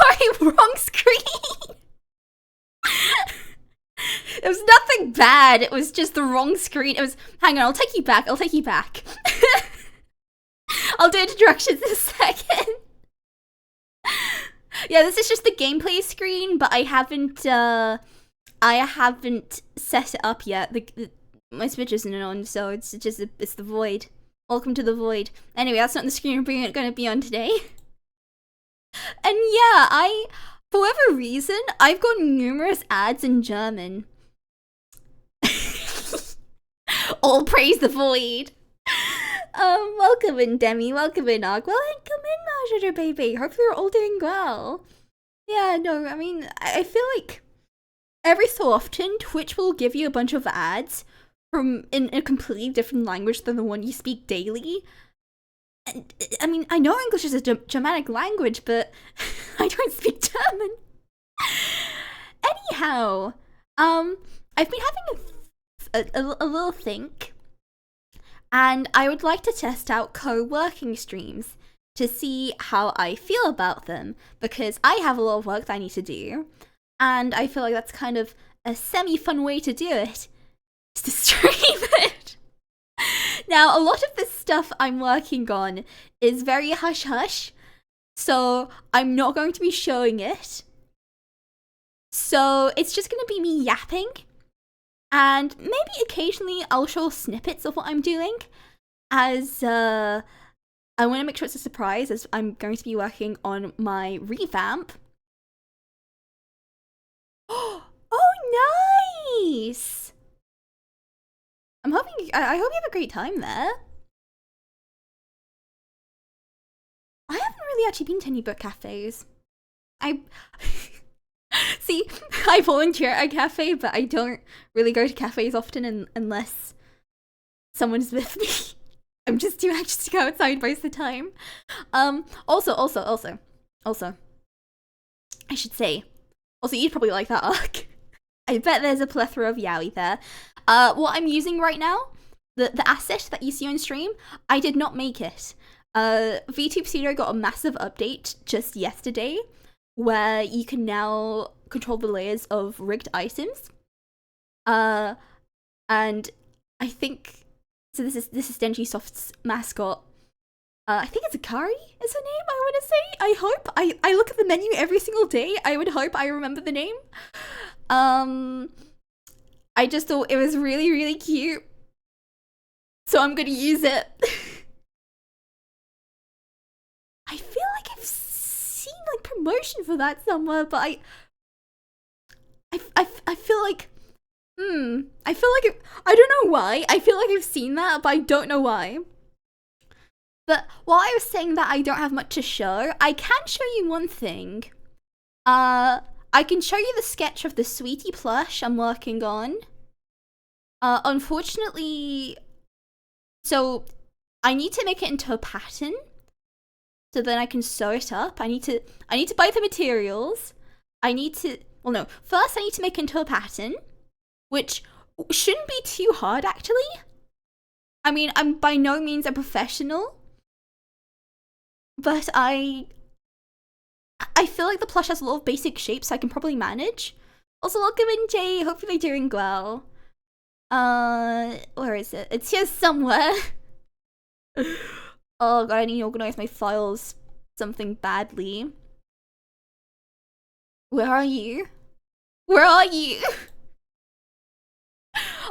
Sorry, wrong screen. It was nothing bad. It was just the wrong screen. It was. Hang on, I'll take you back. I'll take you back. I'll do introductions in a second. Yeah, this is just the gameplay screen, but I haven't set it up yet. My Switch isn't on, so it's the void. Welcome to the void. Anyway, that's not the screen we're going to be on today. And yeah, for whatever reason, I've got numerous ads in German. All praise the void. Welcome in, Demi. Welcome in, Agua. And come in, Major Baby. Hope you're all doing well. Yeah, no, I mean, I feel like every so often, Twitch will give you a bunch of ads from in a completely different language than the one you speak daily. And, I mean, I know English is a Germanic language, but I don't speak German. Anyhow, I've been having a little think, and I would like to test out co-working streams to see how I feel about them, because I have a lot of work that I need to do, and I feel like that's kind of a semi-fun way to do it, is to stream it. Now, a lot of the stuff I'm working on is very hush-hush, so I'm not going to be showing it. So it's just going to be me yapping, and maybe occasionally I'll show snippets of what I'm doing, as I want to make sure it's a surprise, as I'm going to be working on my revamp. Oh, nice! I hope you have a great time there. I haven't really actually been to any book cafes. See, I volunteer at a cafe, but I don't really go to cafes often unless someone's with me. I'm just too anxious to go outside most of the time. Also, I should say, also, you'd probably like that arc. I bet there's a plethora of yaoi there. What I'm using right now, the asset that you see on stream, I did not make it. VTube Studio got a massive update just yesterday, where you can now control the layers of rigged items. And I think, so this is Denji Soft's mascot. I think it's Akari is her name, I want to say. I hope. I look at the menu every single day. I would hope I remember the name. I just thought it was really, really cute. So I'm gonna use it. I feel like I've seen like promotion for that somewhere, but I feel like I don't know why. I feel like I've seen that, but I don't know why. But while I was saying that I don't have much to show, I can show you one thing. I can show you the sketch of the Sweetie plush I'm working on. Unfortunately, so I need to make it into a pattern, so then I can sew it up. I need to buy the materials. First I need to make it into a pattern, which shouldn't be too hard actually. I mean, I'm by no means a professional, but I feel like the plush has a lot of basic shapes, so I can probably manage. Also, welcome in, Jay. Hope you're doing well. Where is it? It's here somewhere. Oh god, I need to organize my files something badly. Where are you? Where are you?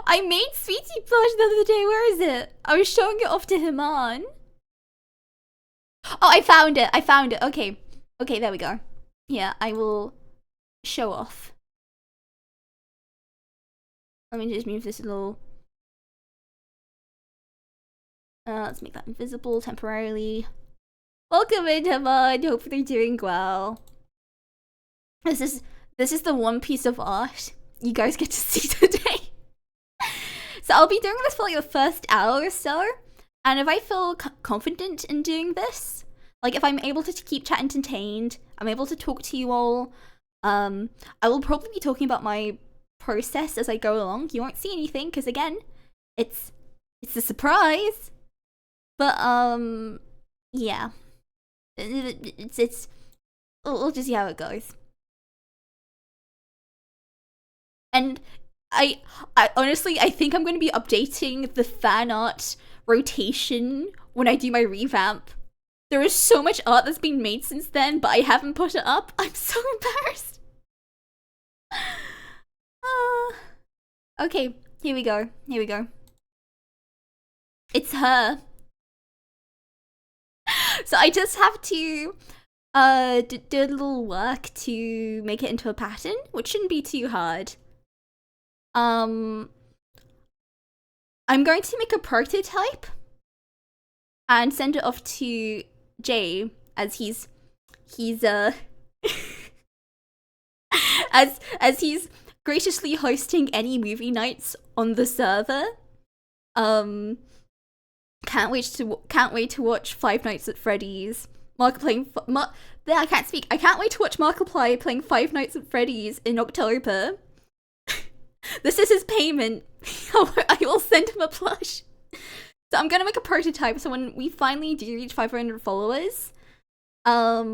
I made Sweetie plush the other day. Where is it? I was showing it off to Himan. Oh, I found it. Okay. Okay, there we go. Yeah, I will show off. Let me just move this little... let's make that invisible temporarily. Welcome in, Himan. Hope they're doing well. This is the one piece of art you guys get to see today. So I'll be doing this for like the first hour or so, and if I feel confident in doing this, like if I'm able to keep chat entertained, I'm able to talk to you all, I will probably be talking about my process as I go along. You won't see anything because again, it's a surprise. But yeah, it's we'll just see how it goes. And I honestly, I think I'm going to be updating the fan art rotation when I do my revamp. There is so much art that's been made since then, but I haven't put it up. I'm so embarrassed. Okay, here we go. Here we go. It's her. So I just have to do a little work to make it into a pattern, which shouldn't be too hard. I'm going to make a prototype and send it off to Jay, as he's as he's graciously hosting any movie nights on the server. Can't wait to watch Five Nights at Freddy's. I can't speak. I can't wait to watch Markiplier playing Five Nights at Freddy's in October. This is his payment. I will send him a plush. So I'm gonna make a prototype. So when we finally do reach 500 followers, I'll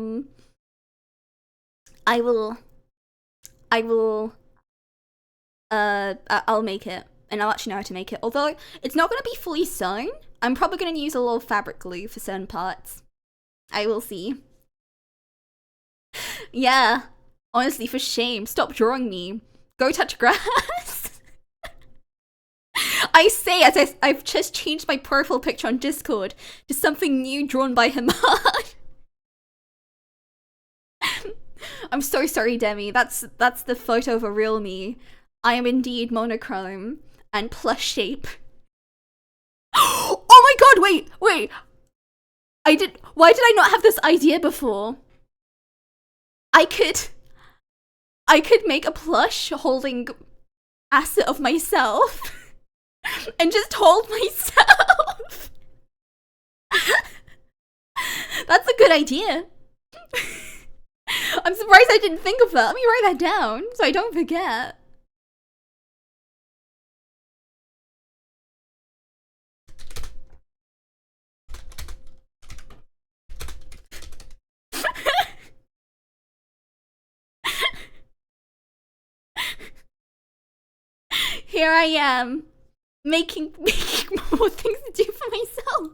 make it, and I'll actually know how to make it. Although it's not gonna be fully sewn, I'm probably gonna use a little fabric glue for certain parts. I will see. Yeah, honestly, for shame, stop drawing me. Go touch grass. I say as I've just changed my profile picture on Discord to something new drawn by Hamad. I'm so sorry, Demi. That's the photo of a real me. I am indeed monochrome and plush shape. Oh my god, wait. Why did I not have this idea before? I could make a plush holding asset of myself and just hold myself. That's a good idea. I'm surprised I didn't think of that. Let me write that down so I don't forget. Here I am, making more things to do for myself.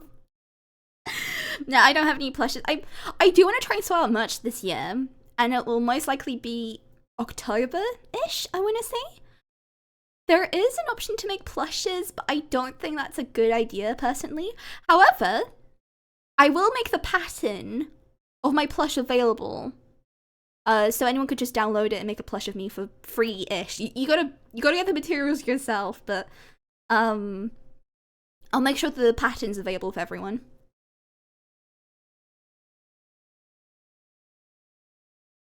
No, I don't have any plushes. I do want to try and sort out merch this year, and it will most likely be October-ish, I want to say. There is an option to make plushes, but I don't think that's a good idea, personally. However, I will make the pattern of my plush available. So anyone could just download it and make a plush of me for free-ish. You gotta get the materials yourself, but I'll make sure the pattern's available for everyone.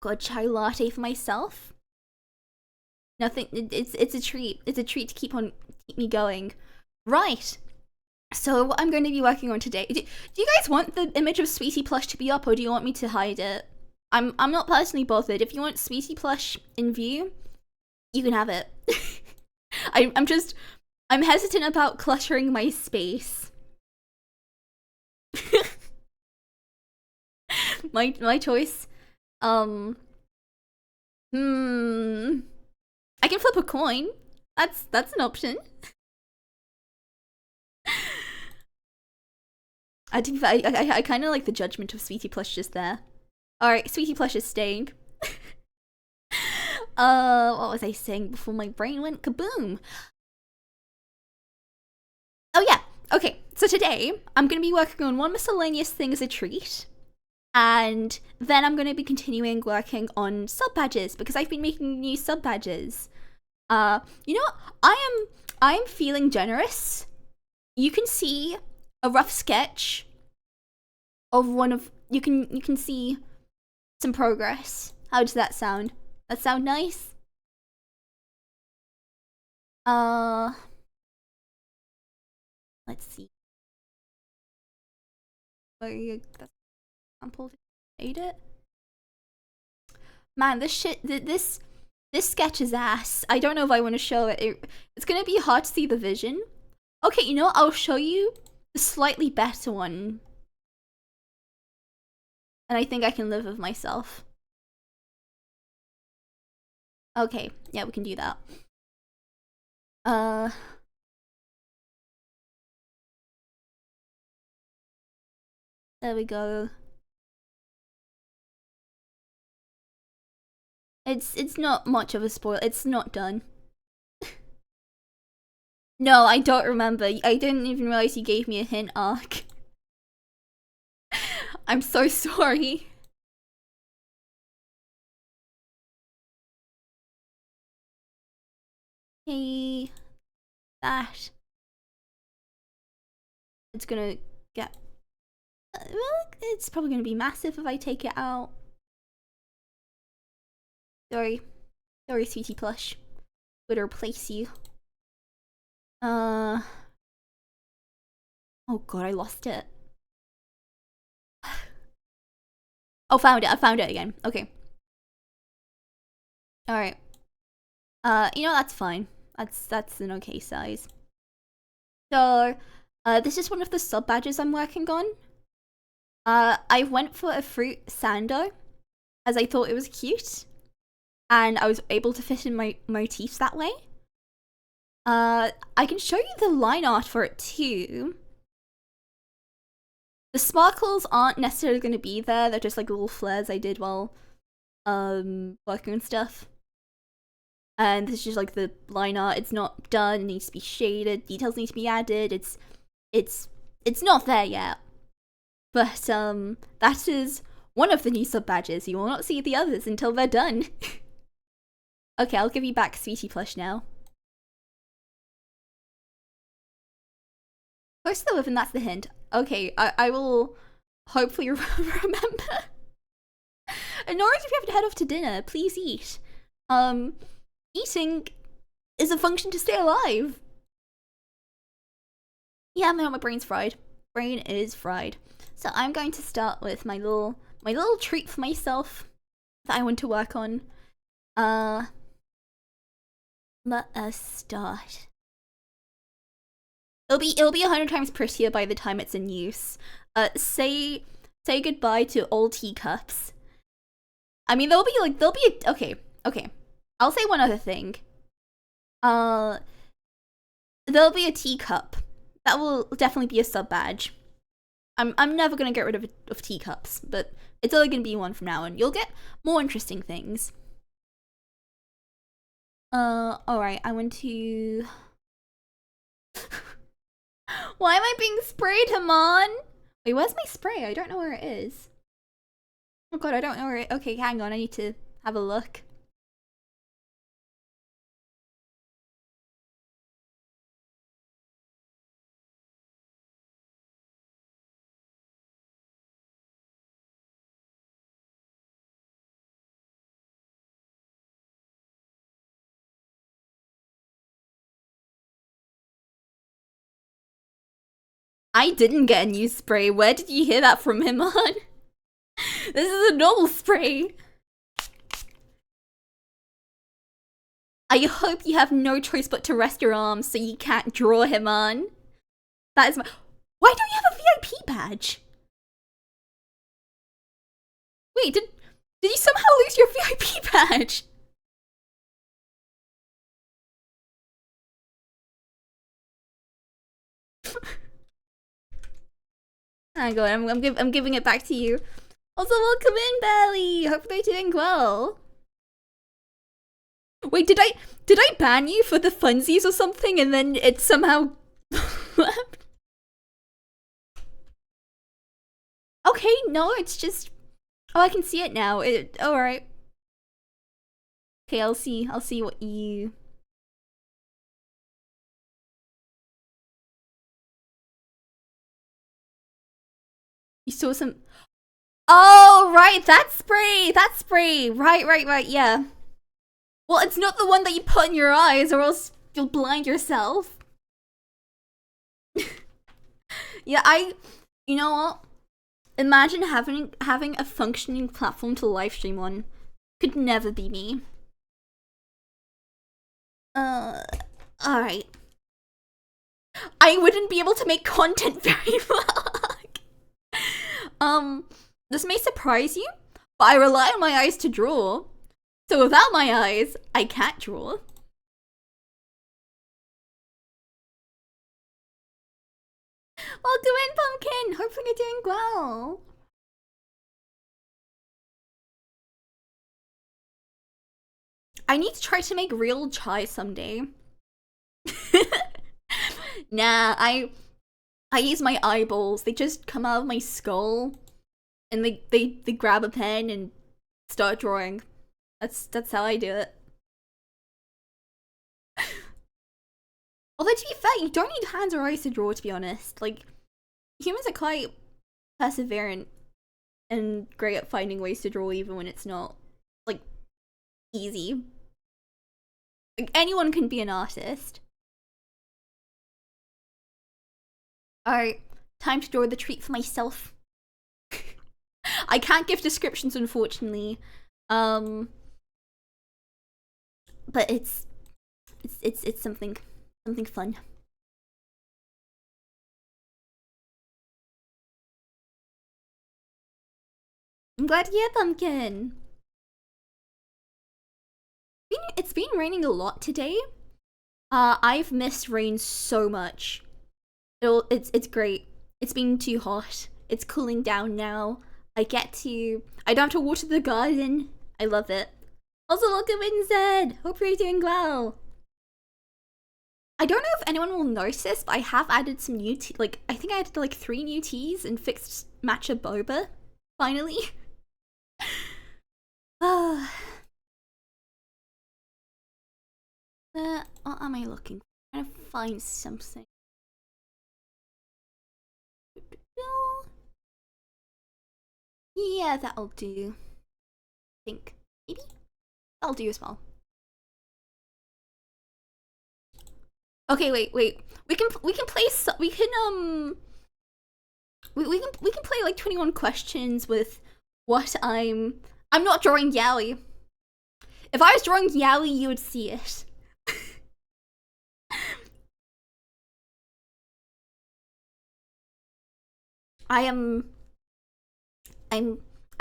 Got a chai latte for myself. Nothing. It's a treat. It's a treat to keep me going. Right. So what I'm going to be working on today. Do you guys want the image of Sweetie Plush to be up, or do you want me to hide it? I'm not personally bothered. If you want Sweetie Plush in view, you can have it. I'm hesitant about cluttering my space. my choice. I can flip a coin. That's an option. I kind of like the judgment of Sweetie Plush just there. Alright, Sweetie Plush is staying. What was I saying before my brain went kaboom? Oh yeah, okay. So today, I'm going to be working on one miscellaneous thing as a treat. And then I'm going to be continuing working on sub badges, because I've been making new sub badges. You know what? I'm feeling generous. You can see a rough sketch of one of... You can see some progress. How does that sound? That sound nice? Let's see. That's example. Ate it. Man, this sketch is ass. I don't know if I want to show it. It's gonna be hard to see the vision. Okay, you know what? I'll show you the slightly better one. And I think I can live with myself. Okay, yeah, we can do that. There we go. It's not much of a spoil. It's not done. No, I don't remember. I didn't even realize you gave me a hint, Ark. I'm so sorry. Hey, that. It's gonna get... well, it's probably gonna be massive if I take it out. Sorry. Sorry, sweetie plush. Would replace you. Oh god, I lost it. Oh, found it. I found it again. Okay. Alright. You know, that's fine. That's an okay size. So, this is one of the sub badges I'm working on. I went for a fruit sando, as I thought it was cute. And I was able to fit in my motifs that way. I can show you the line art for it too. The sparkles aren't necessarily going to be there. They're just like little flares I did while working on stuff. And this is just like the line art. It's not done. It needs to be shaded. Details need to be added. It's not there yet. But that is one of the new sub badges. You will not see the others until they're done. Okay, I'll give you back Sweetie Plush now. Close to the living, that's the hint. Okay, I will hopefully remember. And nor if you have to head off to dinner, please eat. Eating is a function to stay alive. Yeah, no, my brain's fried. Brain is fried. So I'm going to start with my little treat for myself that I want to work on. Let us start. It'll be 100 times prettier by the time it's in use. Say goodbye to all teacups. I mean, okay. I'll say one other thing. There'll be a teacup. That will definitely be a sub badge. I'm never gonna get rid of teacups, but it's only gonna be one from now on. You'll get more interesting things. Alright, I want to... Why am I being sprayed, Haman? Wait, where's my spray? I don't know where it is. Oh god, I don't know where it... Okay, hang on, I need to have a look. I didn't get a new spray. Where did you hear that from, Haman? This is a normal spray. I hope you have no choice but to rest your arms so you can't draw him on. That is my... Why don't you have a VIP badge? Wait, did you somehow lose your VIP badge? Hang on, I'm giving it back to you. Also, welcome in, Belly. Hope they're doing well. Wait, did I ban you for the funsies or something, and then it somehow left? Okay, no, it's just... Oh, I can see it now. Alright. Okay, I'll see what you... You saw some... Oh, right, that spray! Right, yeah. Well, it's not the one that you put in your eyes, or else you'll blind yourself. Yeah, you know what? Imagine having a functioning platform to livestream on. Could never be me. Alright. I wouldn't be able to make content very well. This may surprise you, but I rely on my eyes to draw. So without my eyes, I can't draw. Welcome in, Pumpkin! Hopefully you're doing well. I need to try to make real chai someday. Nah, I use my eyeballs. They just come out of my skull, and they grab a pen and start drawing. That's how I do it. Although to be fair, you don't need hands or eyes to draw, to be honest. Like, humans are quite perseverant and great at finding ways to draw even when it's not, like, easy. Like, anyone can be an artist. Alright, time to draw the treat for myself. I can't give descriptions, unfortunately. But it's something fun. I'm glad you're here, Pumpkin. It's been raining a lot today. I've missed rain so much. It's great. It's been too hot. It's cooling down now. I don't have to water the garden. I love it. Also, welcome in, Zed. Hope you're doing well. I don't know if anyone will notice, but I have added some new tea. Like, I think I added like 3 new teas and fixed matcha boba. Finally. What am I looking for? I'm trying to find something. Yeah, that'll do. I think. Maybe? That'll do as well. Okay, wait. We can play we can play like 21 questions with what I'm not drawing Yaoi. If I was drawing Yaoi, you would see it. I'm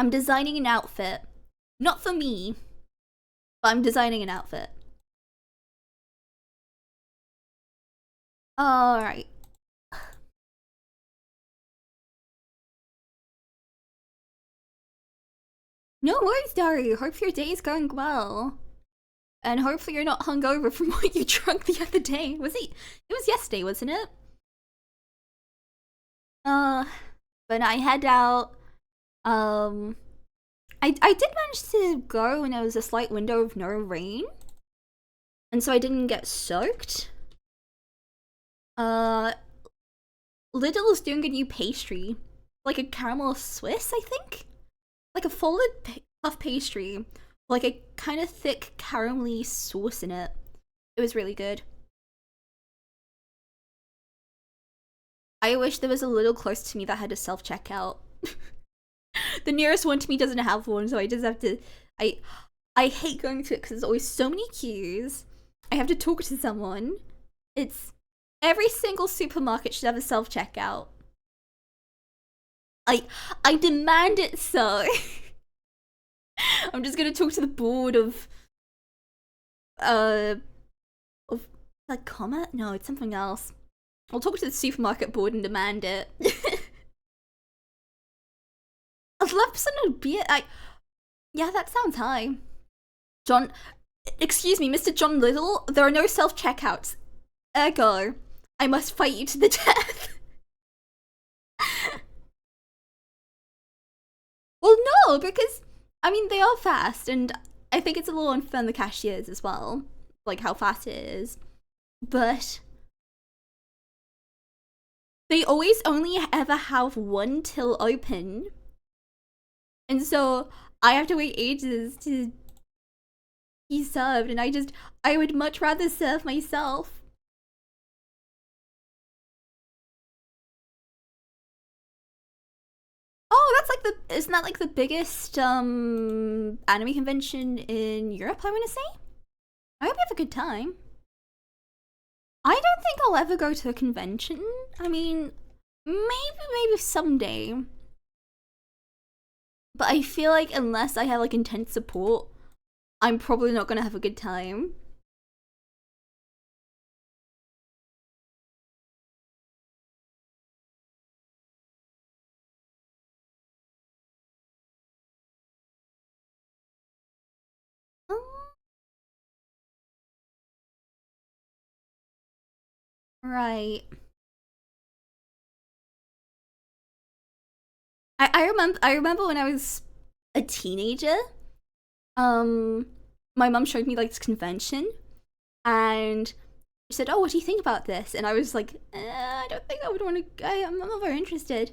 designing an outfit. Not for me, but I'm designing an outfit. Alright. No worries, Daru. Hope your day is going well. And hopefully you're not hungover from what you drank the other day. It was yesterday, wasn't it? When I head out, I did manage to go when there was a slight window of no rain. And so I didn't get soaked. Lidl is doing a new pastry. Like a caramel Swiss, I think? Like a folded puff pastry. Like a kind of thick caramelly sauce in it. It was really good. I wish there was a little close to me that had a self-checkout. The nearest one to me doesn't have one, so I just have to... I hate going to it because there's always so many queues. I have to talk to someone. Every single supermarket should have a self-checkout. I demand it so. I'm just gonna talk to the board of like Comet? No, it's something else. I'll talk to the supermarket board and demand it. I'd love someone to be it. Yeah, that sounds high. John, excuse me, Mr. John Little, there are no self-checkouts. Ergo, I must fight you to the death. Well, no, because, I mean, they are fast, and I think it's a little unfair on the cashiers as well. Like, how fast it is. But they always only ever have one till open. And so I have to wait ages to be served, and I would much rather serve myself. Oh, that's like isn't that like the biggest anime convention in Europe, I wanna say? I hope you have a good time. I don't think I'll ever go to a convention. I mean, maybe someday. But I feel like unless I have like intense support, I'm probably not gonna have a good time. Right. I remember when I was a teenager, um my mum showed me like this convention and she said, "Oh, what do you think about this?" And I was like, I don't think I would want to. I'm not very interested.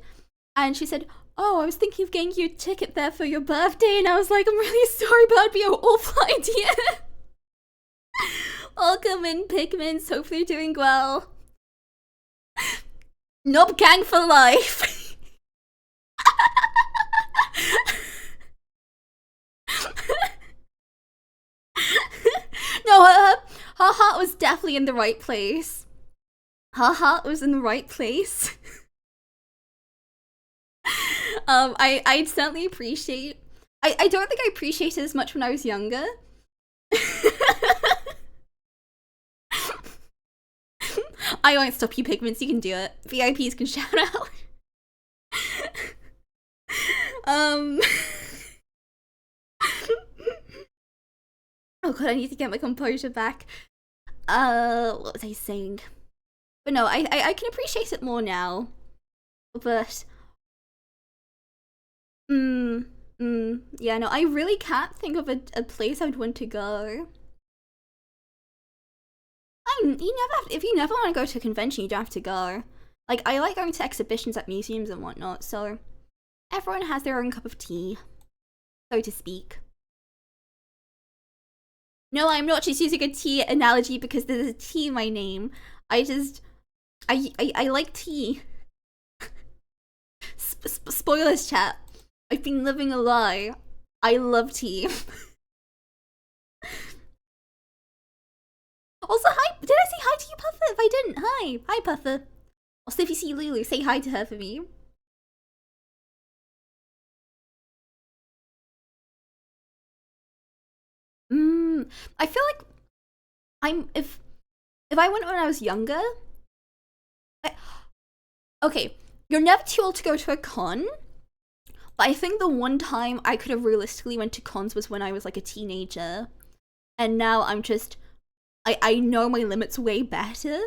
And she said, "Oh, I was thinking of getting you a ticket there for your birthday." And I was like, "I'm really sorry, but that'd be an awful idea." Welcome in, Pigments. Hope you're doing well. Knob gang for life. No, her heart was definitely in the right place. Her heart was in the right place. I'd certainly appreciate. I don't think I appreciated it as much when I was younger. I won't stop you, Pigments. You can do it. VIPs can shout out. Oh god, I need to get my composure back. What was I saying? But no, I can appreciate it more now. But yeah, no, I really can't think of a place I'd want to go. If you never want to go to a convention, you don't have to go. Like, I like going to exhibitions at museums and whatnot, so everyone has their own cup of tea, so to speak. No, I'm not just using a tea analogy because there's a tea in my name. I like tea. Spoilers, chat. I've been living a lie. I love tea. Also, hi. Did I say hi to you, Puffer? If I didn't, hi. Hi, Puffer. Also, if you see Lulu, say hi to her for me. I feel like if I went when I was younger. Okay, you're never too old to go to a con. But I think the one time I could have realistically went to cons was when I was like a teenager. And now I'm just I know my limits way better,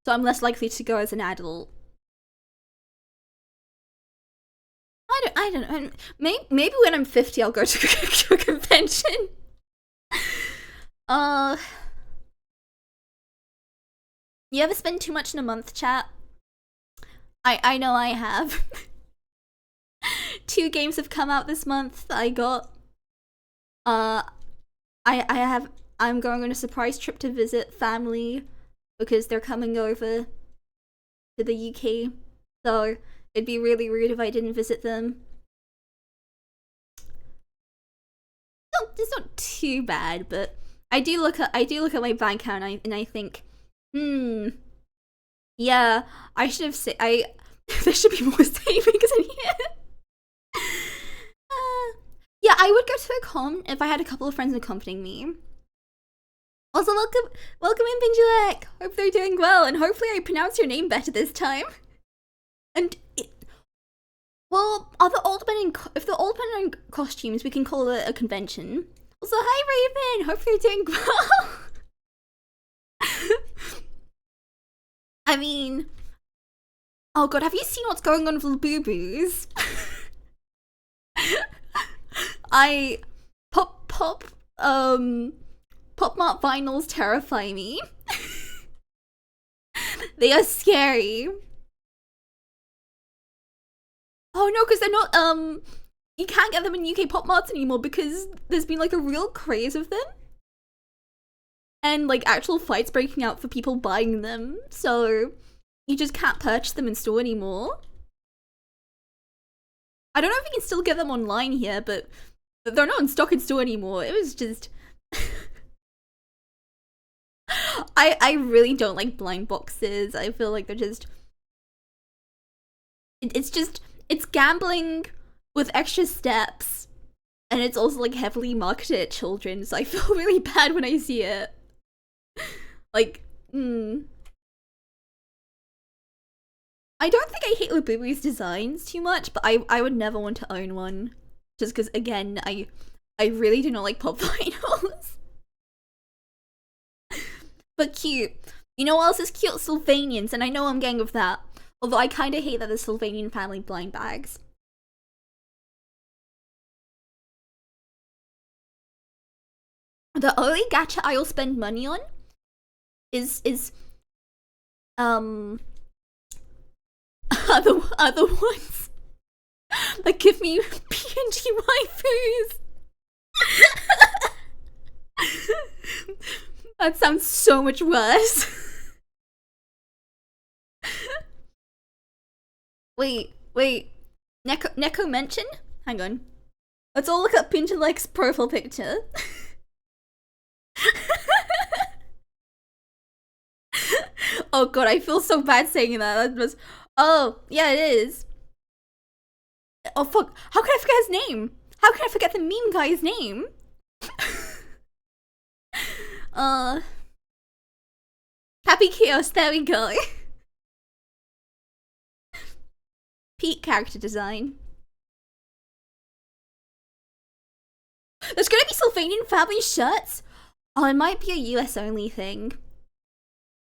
so I'm less likely to go as an adult. I don't know. Maybe when I'm 50 I'll go to a convention. You ever spend too much in a month, chat? I know I have. 2 games have come out this month. I got I'm going on a surprise trip to visit family because they're coming over to the UK. So it'd be really rude if I didn't visit them. No, it's not too bad, but I do look at my bank account and I think, yeah, I should have there should be more savings in here. Yeah, I would go to a con if I had a couple of friends accompanying me. Also, welcome in, Pinjulek! Hope they're doing well, and hopefully I pronounce your name better this time. And well, if the old men are in costumes, we can call it a convention. Also, hi Raven! Hope you're doing well. I mean, oh god, have you seen what's going on with the boo-boos? Pop Mart vinyls terrify me. They are scary. Oh no, because they're not, you can't get them in UK Pop Marts anymore because there's been like a real craze of them. And like actual fights breaking out for people buying them, so you just can't purchase them in store anymore. I don't know if you can still get them online here, but they're not in stock in store anymore. It was just I really don't like blind boxes. I feel like they're just it's gambling with extra steps And it's also like heavily marketed at children, so I feel really bad when I see it. Like, I don't think I hate Labubu's designs too much, but I would never want to own one. Just because, again, I really do not like pop vinyls. But cute. You know what else is cute? Sylvanians, and I know I'm getting with that. Although I kind of hate that the Sylvanian family blind bags. The only gacha I'll spend money on is other ones that give me PNG waifus. That sounds so much worse. Wait. Neko mention? Hang on. Let's all look up Pinterlike's profile picture. Oh god, I feel so bad saying that. That was. Oh, yeah, it is. Oh fuck. How can I forget his name? How can I forget the meme guy's name? Happy Chaos, there we go. Peak character design. There's gonna be Sylvanian family shirts? Oh, it might be a US only thing.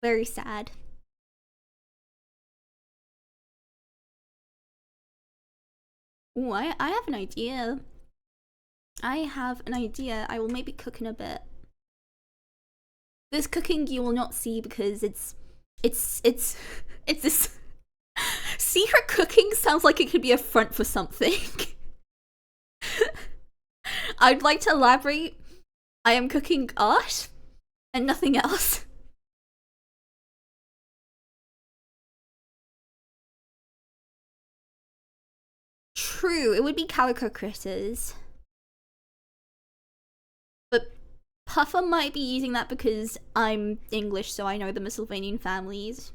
Very sad. Ooh, I have an idea. I will maybe cook in a bit. This cooking you will not see because it's this secret cooking sounds like it could be a front for something. I'd like to elaborate. I am cooking art and nothing else. True, it would be Calico Critters. But Puffer might be using that because I'm English, so I know the Sylvanian families.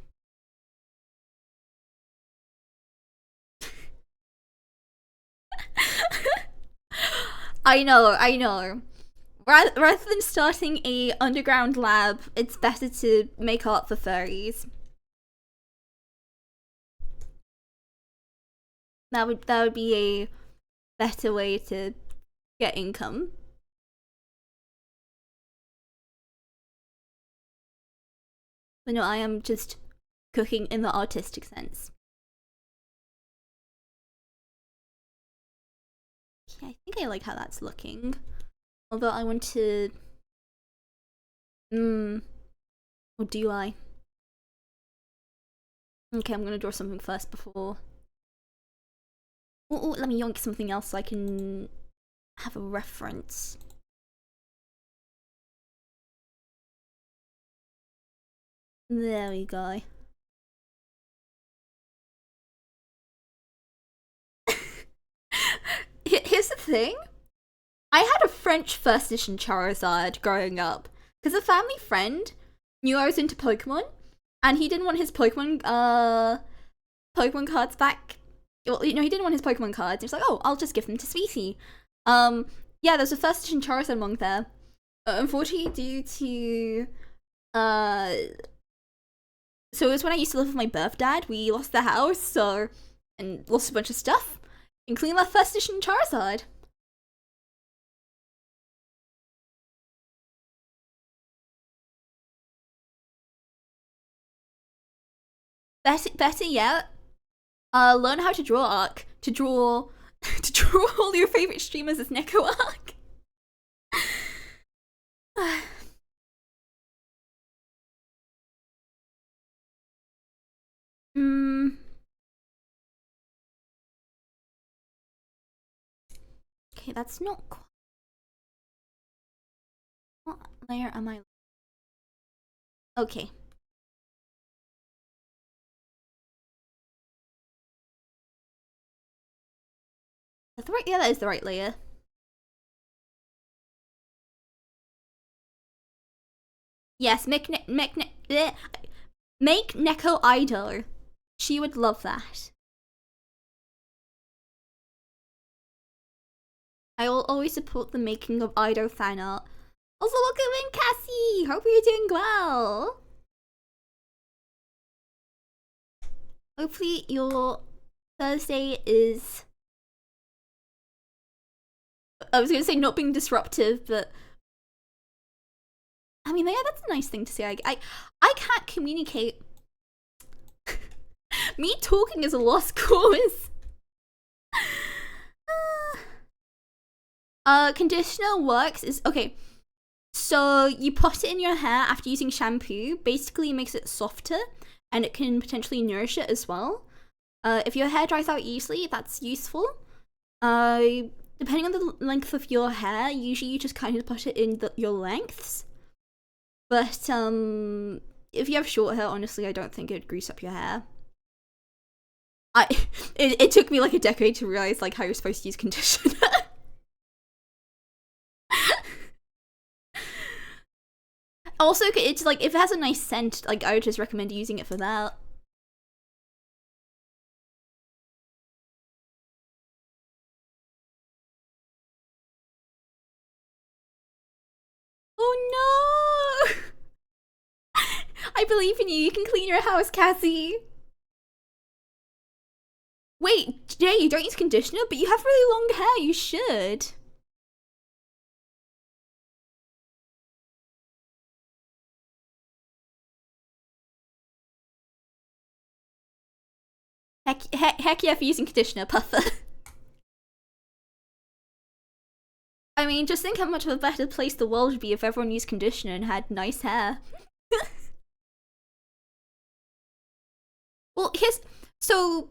I know. Rather than starting a underground lab, it's better to make art for furries. That would be a better way to get income. But no, I am just cooking in the artistic sense. Yeah, I think I like how that's looking. Although I want to... Or do I? Okay, I'm gonna draw something first before... Oh, let me yoink something else so I can have a reference. There we go. Here's the thing. I had a French first edition Charizard growing up because a family friend knew I was into Pokemon, and he didn't want his Pokemon cards back. Well, you know, he didn't want his Pokemon cards. He was like, "Oh, I'll just give them to Sweetie." Yeah, there's a first edition Charizard among there. Unfortunately, due to so it was when I used to live with my birth dad. We lost the house, and lost a bunch of stuff, including that first edition Charizard. Better yet, learn how to draw arc. To draw all your favorite streamers as Neko arc. Okay, that's not quite... What layer am I... Okay. That's the right... Yeah, that is the right layer. Yes, make Neko idol. She would love that. I will always support the making of idol fan art. Also, welcome in, Cassie! Hope you're doing well. Hopefully your Thursday is... I was gonna say not being disruptive, but... I mean, yeah, that's a nice thing to say. I can't communicate. Me talking is a lost cause. Conditioner works is... Okay, so you put it in your hair after using shampoo. Basically, it makes it softer, and it can potentially nourish it as well. If your hair dries out easily, that's useful. Depending on the length of your hair, usually you just kind of put it in your lengths. But if you have short hair, honestly, I don't think it'd grease up your hair. It took me like a decade to realize like how you're supposed to use conditioner. Also, it's like if it has a nice scent, like I would just recommend using it for that. Oh no! I believe in you. You can clean your house, Cassie. Wait, Jay, you don't use conditioner, but you have really long hair. You should. Heck yeah for using conditioner, Puffer. I mean, just think how much of a better place the world would be if everyone used conditioner and had nice hair. Well, so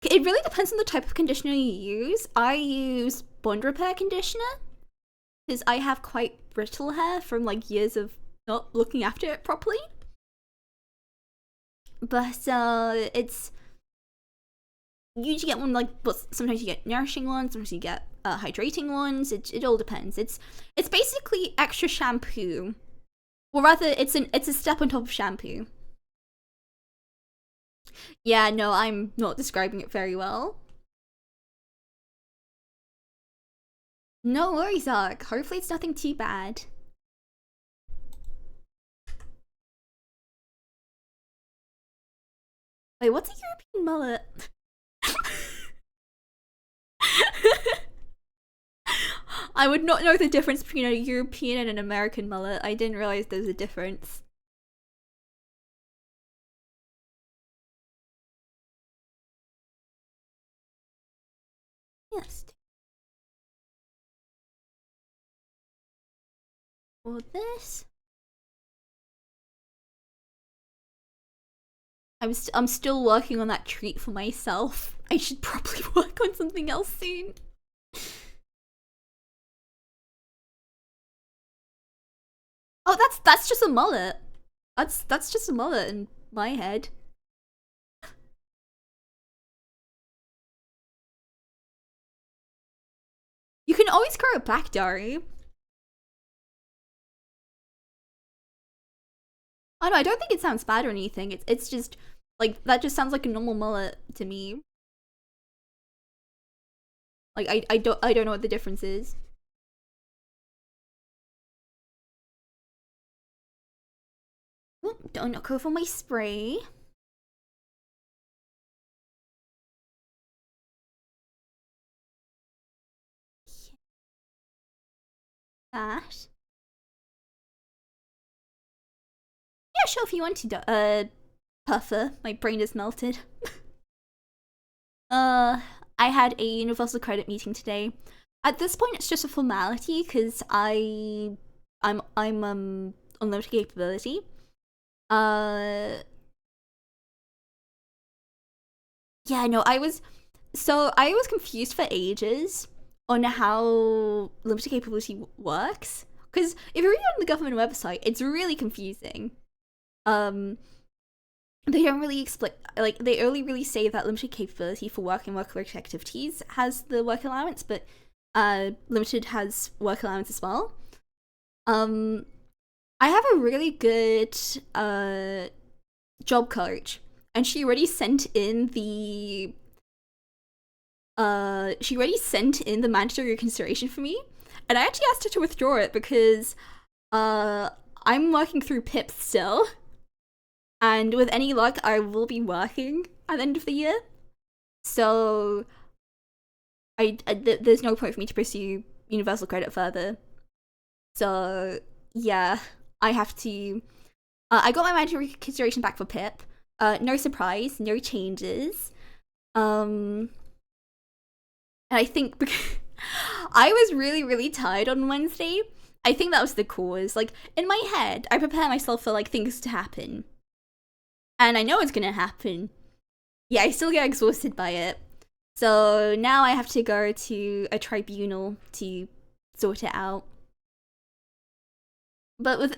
it really depends on the type of conditioner you use. I use bond repair conditioner because I have quite brittle hair from like years of not looking after it properly. But it's you usually get one like, but sometimes you get nourishing ones, sometimes you get hydrating ones. It all depends. It's basically extra shampoo, or rather, it's a step on top of shampoo. Yeah, no, I'm not describing it very well. No worries, Ark. Hopefully it's nothing too bad. Wait, what's a European mullet? I would not know the difference between a European and an American mullet. I didn't realize there's a difference. Yes. For this, I'm still working on that treat for myself. I should probably work on something else soon. Oh, that's just a mullet. That's just a mullet in my head. You can always grow it back, Dari. Oh no, I don't think it sounds bad or anything. It's just like that just sounds like a normal mullet to me. Like I don't know what the difference is. Oh, don't knock over my spray. That. Yeah, sure, if you want to, Puffer. My brain is melted. I had a universal credit meeting today. At this point, it's just a formality because I'm on limited capability. Yeah, no, I was confused for ages on how limited capability works. Because if you read it on the government website, it's really confusing. They don't really explain, like, they only really say that limited capability for work and work-related activities has the work allowance, but limited has work allowance as well. I have a really good job coach, and she already sent in the she already sent in the mandatory reconsideration for me, and I actually asked her to withdraw it because I'm working through PIP still, and with any luck, I will be working at the end of the year. So there's no point for me to pursue universal credit further. So yeah, I have to. I got my mandatory reconsideration back for PIP. No surprise, no changes. And I think because I was really, really tired on Wednesday. I think that was the cause. Like, in my head, I prepare myself for, like, things to happen. And I know it's gonna happen. Yeah, I still get exhausted by it. So now I have to go to a tribunal to sort it out. But with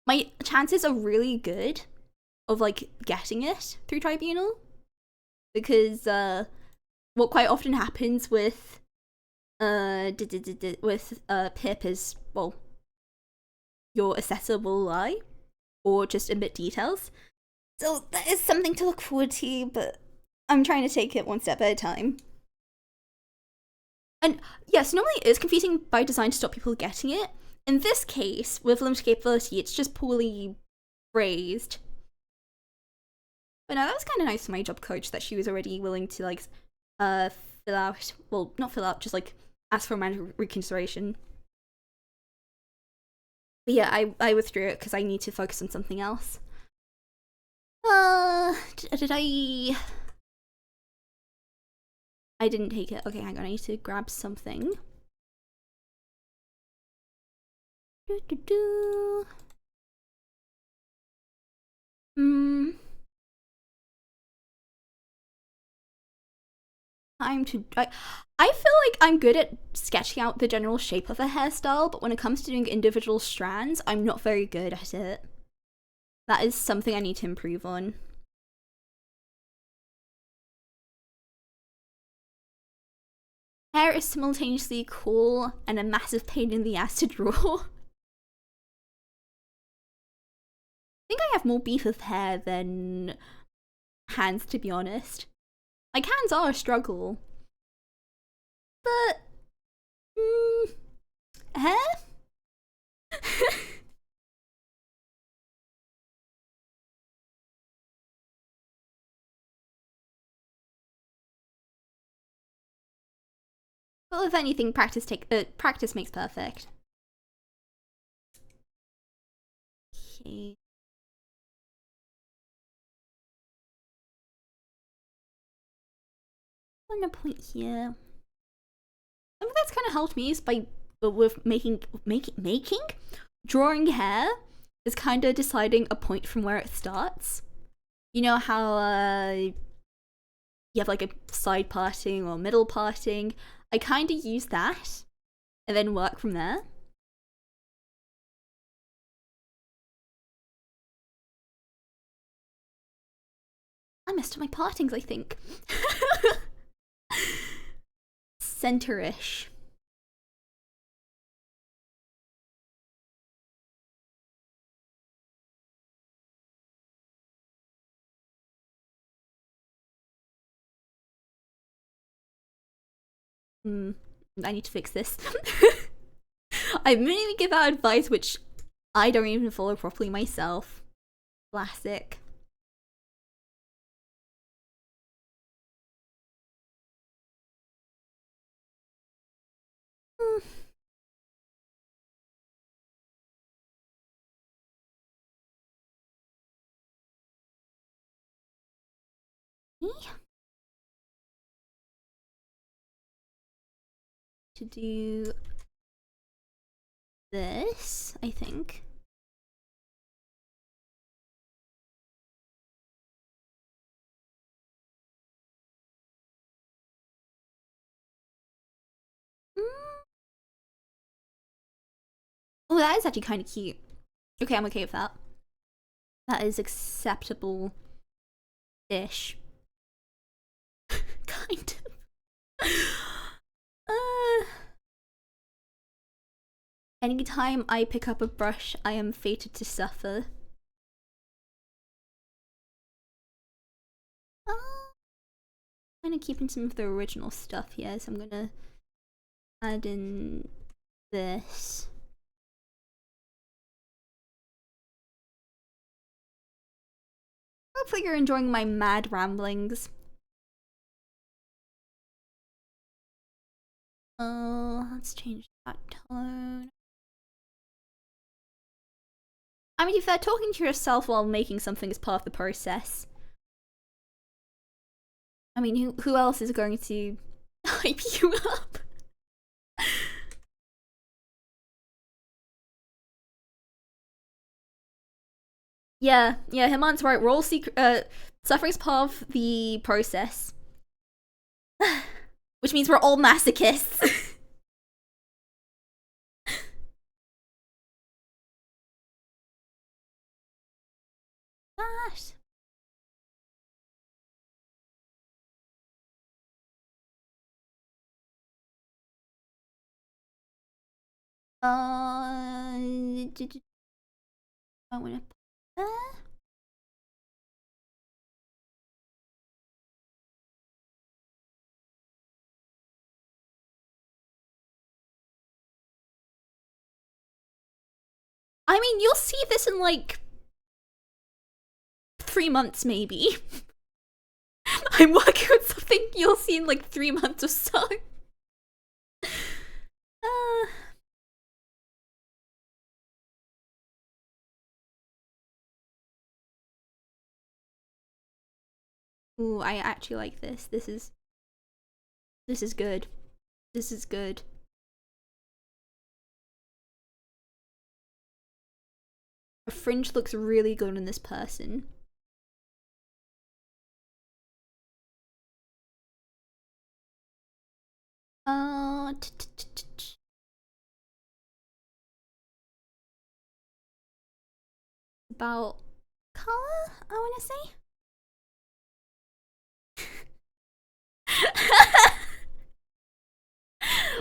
my chances are really good of, like, getting it through tribunal. Because what quite often happens with PIP is, well, your assessor will lie or just omit details. So that is something to look forward to, but I'm trying to take it one step at a time. And yes, normally it is confusing by design to stop people getting it. In this case, with limited capability, it's just poorly phrased. But no, that was kind of nice for my job coach that she was already willing to, like, fill out, well, not fill out, just, like, ask for a mandatory reconsideration. But yeah, I withdrew it because I need to focus on something else. Did I didn't take it. Okay, hang on, I need to grab something. I feel like I'm good at sketching out the general shape of a hairstyle, but when it comes to doing individual strands, I'm not very good at it. That is something I need to improve on. Hair is simultaneously cool and a massive pain in the ass to draw. I think I have more beef with hair than hands, to be honest. Like, hands are a struggle. But hair? Well, if anything, practice makes perfect. Okay. I'm gonna point here. Something that's kind of helped me is with making drawing hair is kind of deciding a point from where it starts. You know how you have like a side parting or middle parting. I kind of use that and then work from there. I messed up my partings, I think. Center-ish. I need to fix this. I'm gonna give out advice which I don't even follow properly myself. Classic. To do this, I think. Oh, that is actually kind of cute. Okay, I'm okay with that. That is acceptable-ish. Kind of. Anytime I pick up a brush, I am fated to suffer. kind of keeping some of the original stuff here, so I'm gonna add in this. Hopefully you're enjoying my mad ramblings. Let's change that tone. I mean, if they're talking to yourself while making something is part of the process. I mean, who else is going to hype you up? Yeah, Himan's right. We're all suffering's part of the process. Which means we're all masochists. Gosh. I wanna put that. I mean, you'll see this in like 3 months, maybe. I'm working on something you'll see in like 3 months or so. Ooh, I actually like this. This is good. This is good. A fringe looks really good on this person. About color, I want to say.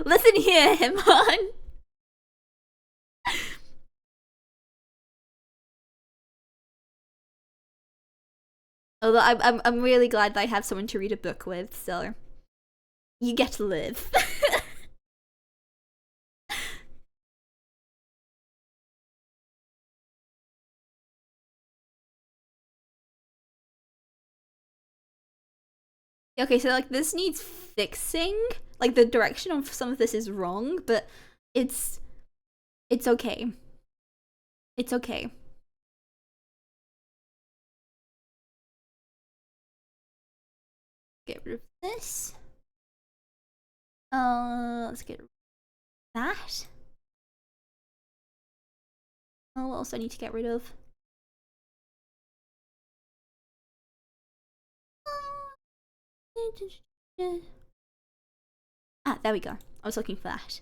Listen here, Himan. Although I'm really glad that I have someone to read a book with, so you get to live. Okay, so like this needs fixing. Like the direction of some of this is wrong, but it's okay. It's okay. Get rid of this. Let's get rid of that. Oh, what else do I need to get rid of? Ah, there we go. I was looking for that.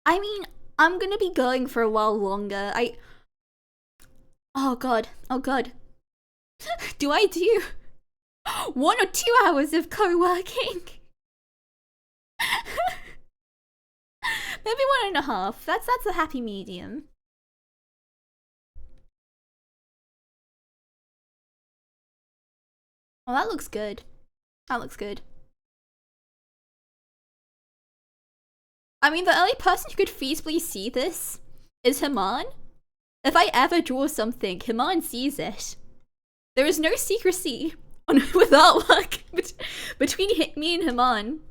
I mean, I'm gonna be going for a while longer. Oh god. Oh god. Do I do 1 or 2 hours of co-working? Maybe 1.5. That's a happy medium. Oh, that looks good. That looks good. I mean, the only person who could feasibly see this is Himan. If I ever draw something, Himan sees it. There is no secrecy with artwork between me and Himan.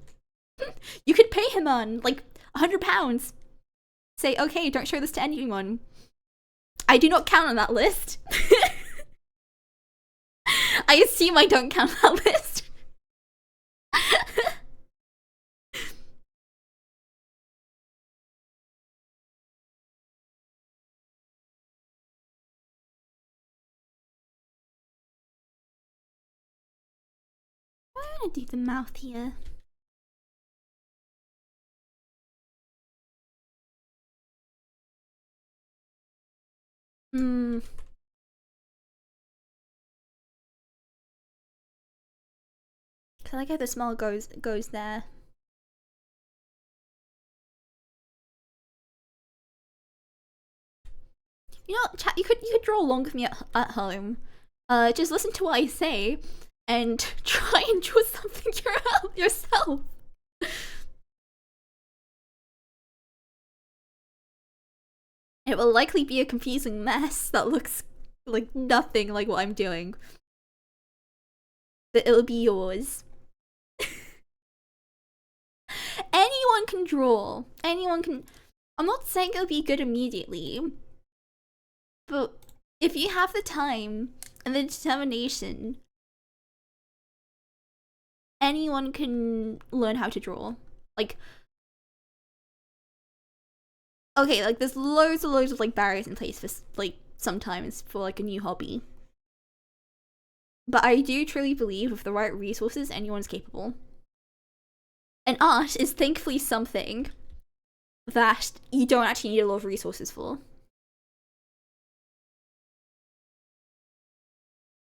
You could pay Himan like £100. Say, okay, don't show this to anyone. I do not count on that list. I assume I don't count on that list. I'm gonna do the mouth here. Cause I like how the smile goes there. You know, chat. You could draw along with me at home. Just listen to what I say, and try and draw something yourself. It will likely be a confusing mess that looks like nothing like what I'm doing. But it'll be yours. Anyone can draw. Anyone can. I'm not saying it'll be good immediately, but if you have the time and the determination, anyone can learn how to draw. Like, okay, like there's loads of like barriers in place for like sometimes for like a new hobby. But I do truly believe with the right resources, anyone's capable. And art is thankfully something that you don't actually need a lot of resources for.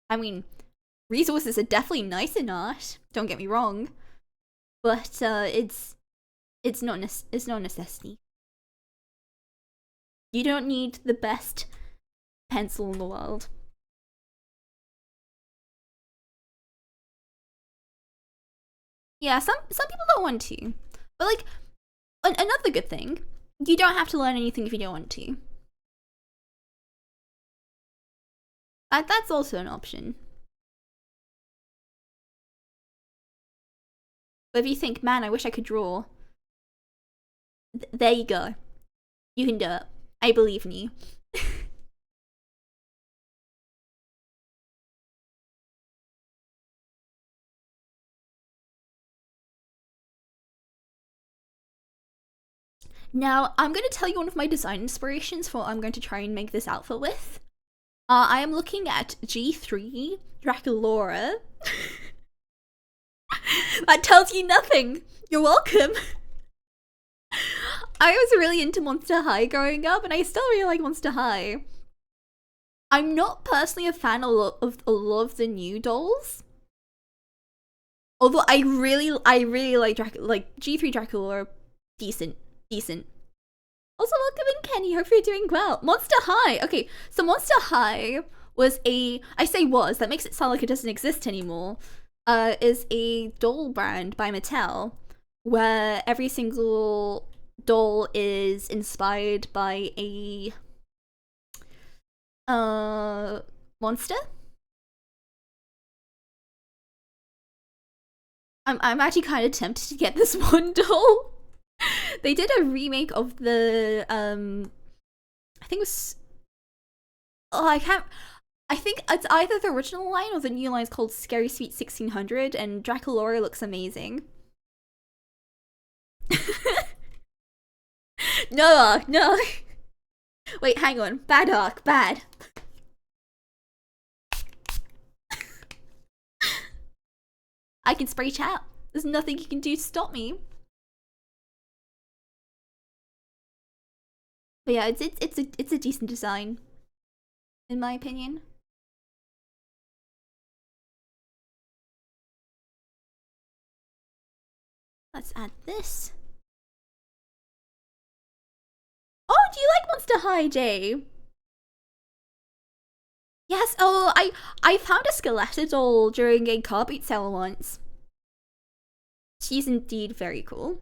I mean, resources are definitely nice in art, don't get me wrong, but it's not a necessity. You don't need the best pencil in the world. Yeah, some people don't want to, but like another good thing, you don't have to learn anything if you don't want to. That's also an option. But if you think, man, I wish I could draw, there you go. You can do it. I believe in you. Now, I'm going to tell you one of my design inspirations for what I'm going to try and make this outfit with. I am looking at G3 Draculaura. That tells you nothing. You're welcome. I was really into Monster High growing up, and I still really like Monster High. I'm not personally a fan of a lot of the new dolls. Although I really like G3 Draculaura, decent. Also, welcome in, Kenny. Hope you're doing well. Monster High. Okay, so Monster High was I say was, that makes it sound like it doesn't exist anymore. Is a doll brand by Mattel where every single doll is inspired by a monster. I'm actually kind of tempted to get this one doll. They did a remake of the I think it was, oh, I think it's either the original line or the new line is called Scary Sweet 1600, and Draculaura looks amazing. No. Wait, hang on. Bad arc, bad. I can spray chat. There's nothing you can do to stop me. But yeah, it's a decent design, in my opinion. Let's add this. Oh, do you like Monster High, Jay? Yes. Oh, I found a Skeletor doll during a car boot sale once. She's indeed very cool.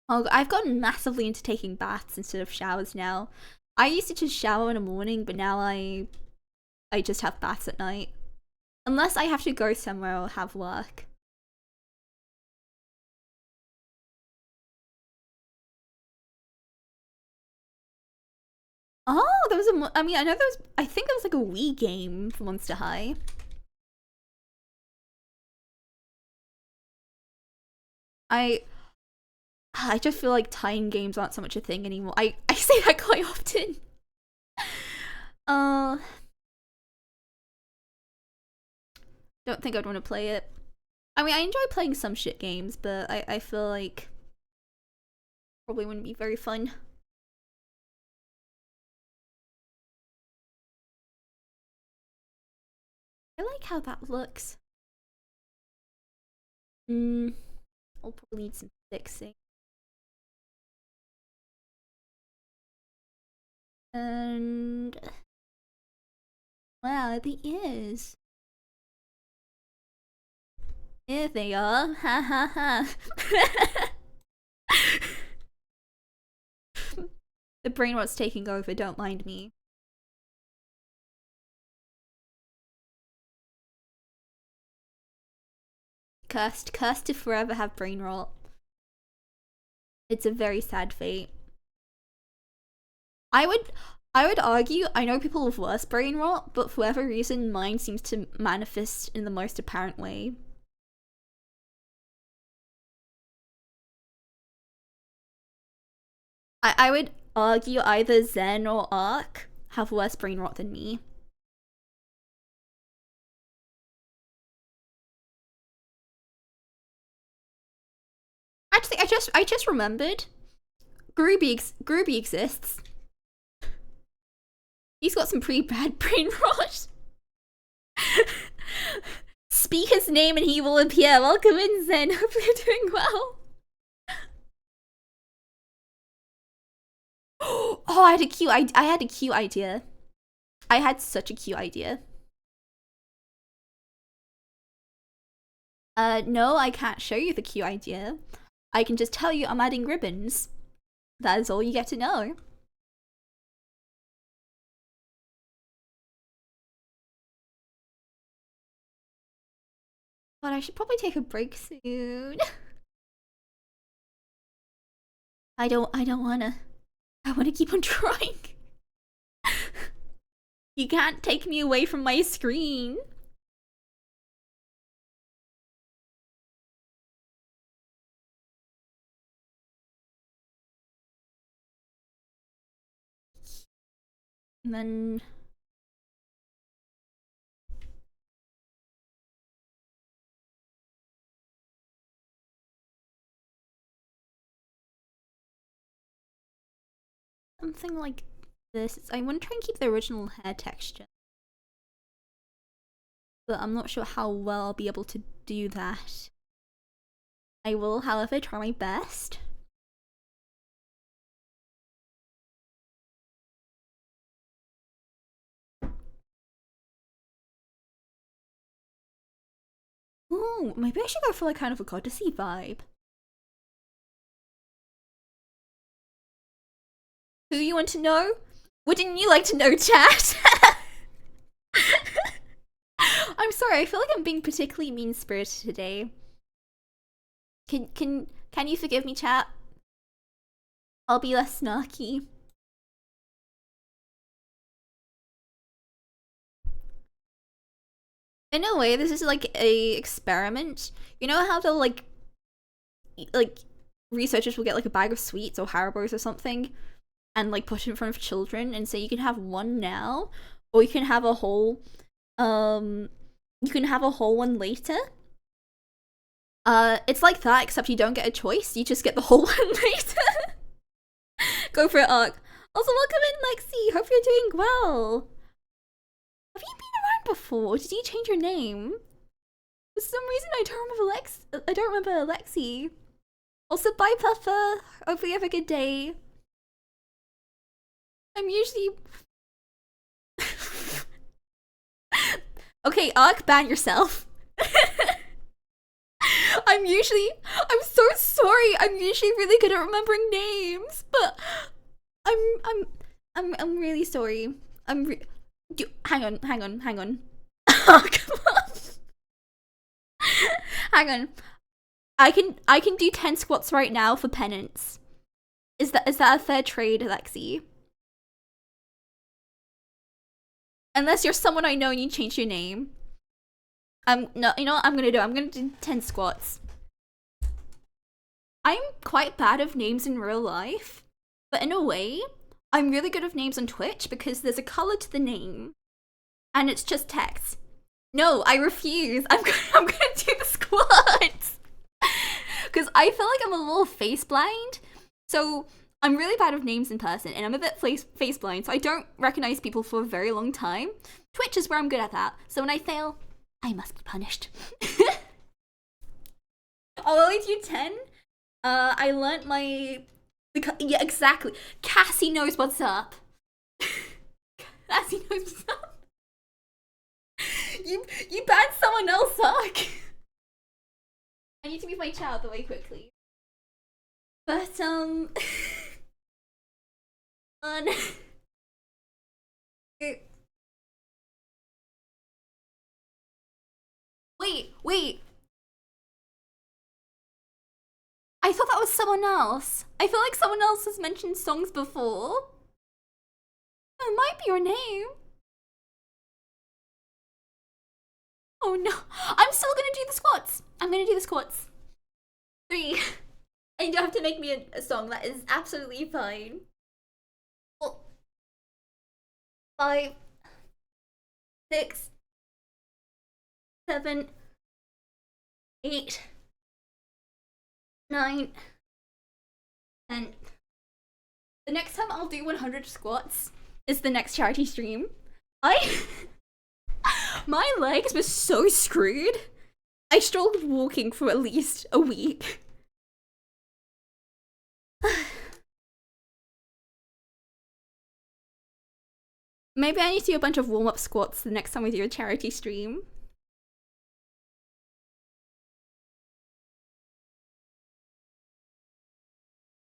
Oh, I've gotten massively into taking baths instead of showers now. I used to just shower in the morning, but now I just have baths at night. Unless I have to go somewhere or have work. Oh, there was I mean, I know there was, I think there was like a Wii game for Monster High. I just feel like tying games aren't so much a thing anymore. I say that quite often. Uh, don't think I'd want to play it. I mean, I enjoy playing some shit games, but I feel like probably wouldn't be very fun. I like how that looks. I'll probably need some fixing. And wow, the ears. Here they are. Ha ha ha. The brain rot's taking over, don't mind me. Cursed to forever have brain rot. It's a very sad fate. I would argue, I know people with worse brain rot, but for whatever reason, mine seems to manifest in the most apparent way. I would argue either Zen or Ark have worse brain rot than me. Actually, I just remembered. Groovy exists. He's got some pretty bad brain rot. Speak his name and he will appear. Welcome in, Zen. Hope you're doing well. Oh, I had a cute idea. I had such a cute idea. No, I can't show you the cute idea. I can just tell you I'm adding ribbons. That is all you get to know. But I should probably take a break soon. I don't wanna. I wanna keep on trying. You can't take me away from my screen. And then something like this. I want to try and keep the original hair texture, but I'm not sure how well I'll be able to do that. I will, however, try my best. Ooh, maybe I should go for like kind of a goddessy vibe. Who you want to know? Wouldn't you like to know, chat? I'm sorry, I feel like I'm being particularly mean-spirited today. Can you forgive me, chat? I'll be less snarky. In a way, this is like a experiment. You know how they'll like researchers will get like a bag of sweets or Haribos or something and like put it in front of children and say you can have one now or you can have a whole one later. It's like that, except you don't get a choice, you just get the whole one later. Go for it, Ark. Also, welcome in, Lexi. Hope you're doing well. Have you been around before? Did you change your name? For some reason, I don't remember Lexi. Also, bye, Puffer. Hopefully, you have a good day. I'm usually. Okay, Ark, ban yourself. I'm so sorry. I'm usually really good at remembering names, but I'm really sorry. Hang on. Oh, come on. Hang on. I can do 10 squats right now for penance. Is that a fair trade, Alexi? Unless you're someone I know and you change your name. No, you know what I'm gonna do? I'm gonna do 10 squats. I'm quite bad of names in real life, but in a way, I'm really good of names on Twitch because there's a color to the name, and it's just text. No, I refuse. I'm gonna do the squats because I feel like I'm a little face blind. So I'm really bad of names in person, and I'm a bit face blind, so I don't recognize people for a very long time. Twitch is where I'm good at that. So when I fail, I must be punished. I'll only do 10. I learnt my... Yeah, exactly. Cassie knows what's up. as he knows himself. You banned someone else, Huck. I need to move my chat out the way quickly. But on wait. I thought that was someone else. I feel like someone else has mentioned songs before. It might be your name. Oh no. I'm still gonna do the squats. I'm gonna do the squats. 3. And you have to make me a song. That is absolutely fine. 4, 5, 6, 7, 8, 9, 10. The next time I'll do 100 squats is the next charity stream. My legs were so screwed. I struggled walking for at least a week. Maybe I need to do a bunch of warm-up squats the next time we do a charity stream.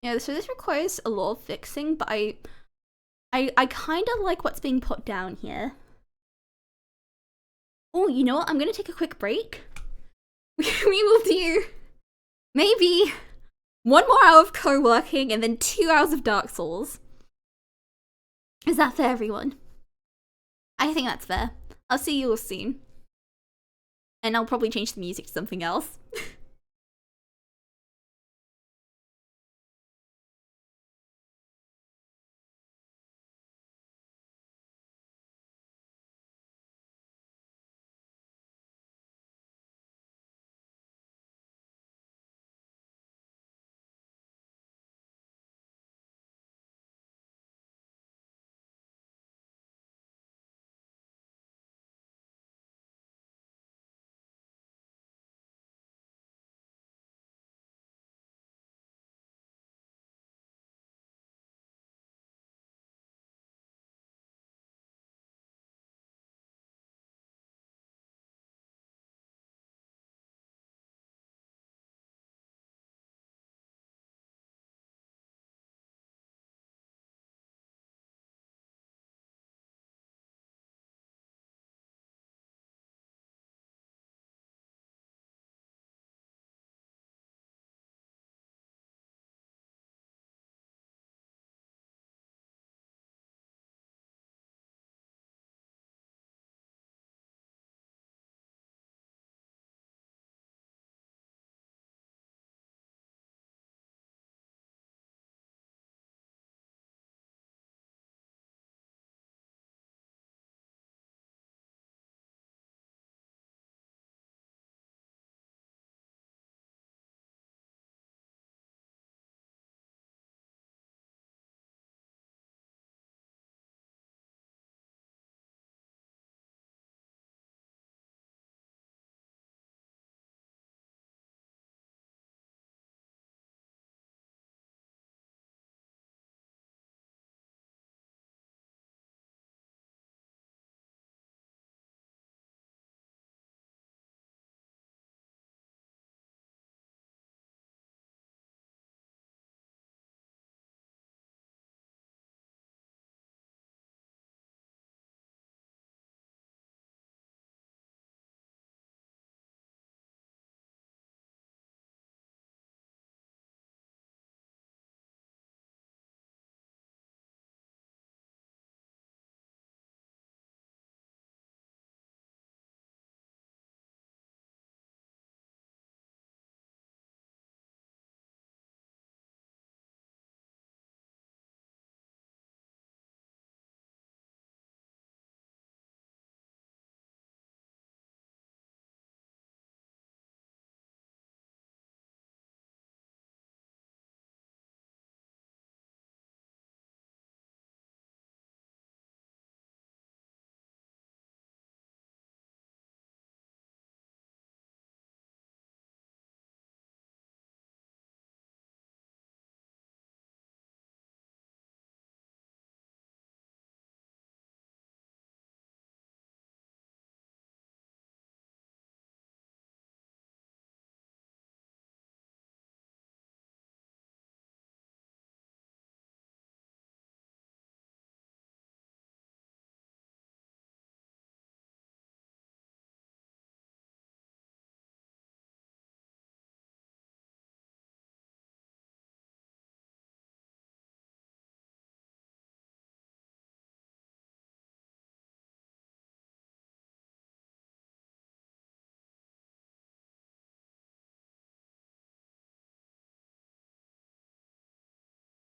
Yeah, so this requires a lot of fixing, but I kind of like what's being put down here. Oh, you know what? I'm gonna take a quick break. We will do maybe 1 more hour of co-working and then 2 hours of Dark Souls. Is that fair, everyone? I think that's fair. I'll see you all soon. And I'll probably change the music to something else.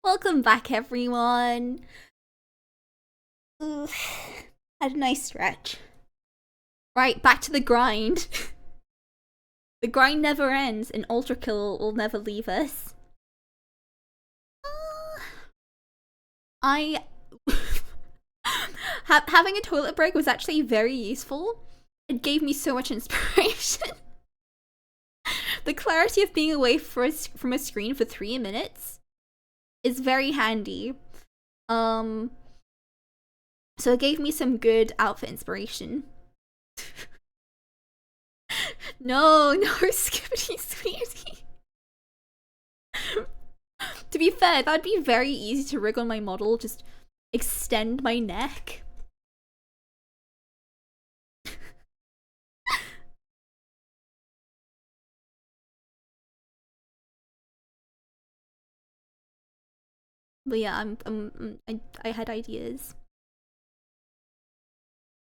Welcome back, everyone. Ooh, had a nice stretch. Right, back to the grind. The grind never ends, and Ultra Kill will never leave us. I having a toilet break was actually very useful. It gave me so much inspiration. The clarity of being away from a screen for 3 minutes is very handy. So it gave me some good outfit inspiration. No, Skibbity Sweetie. To be fair, that'd be very easy to rig on my model, just extend my neck. But yeah, I had ideas.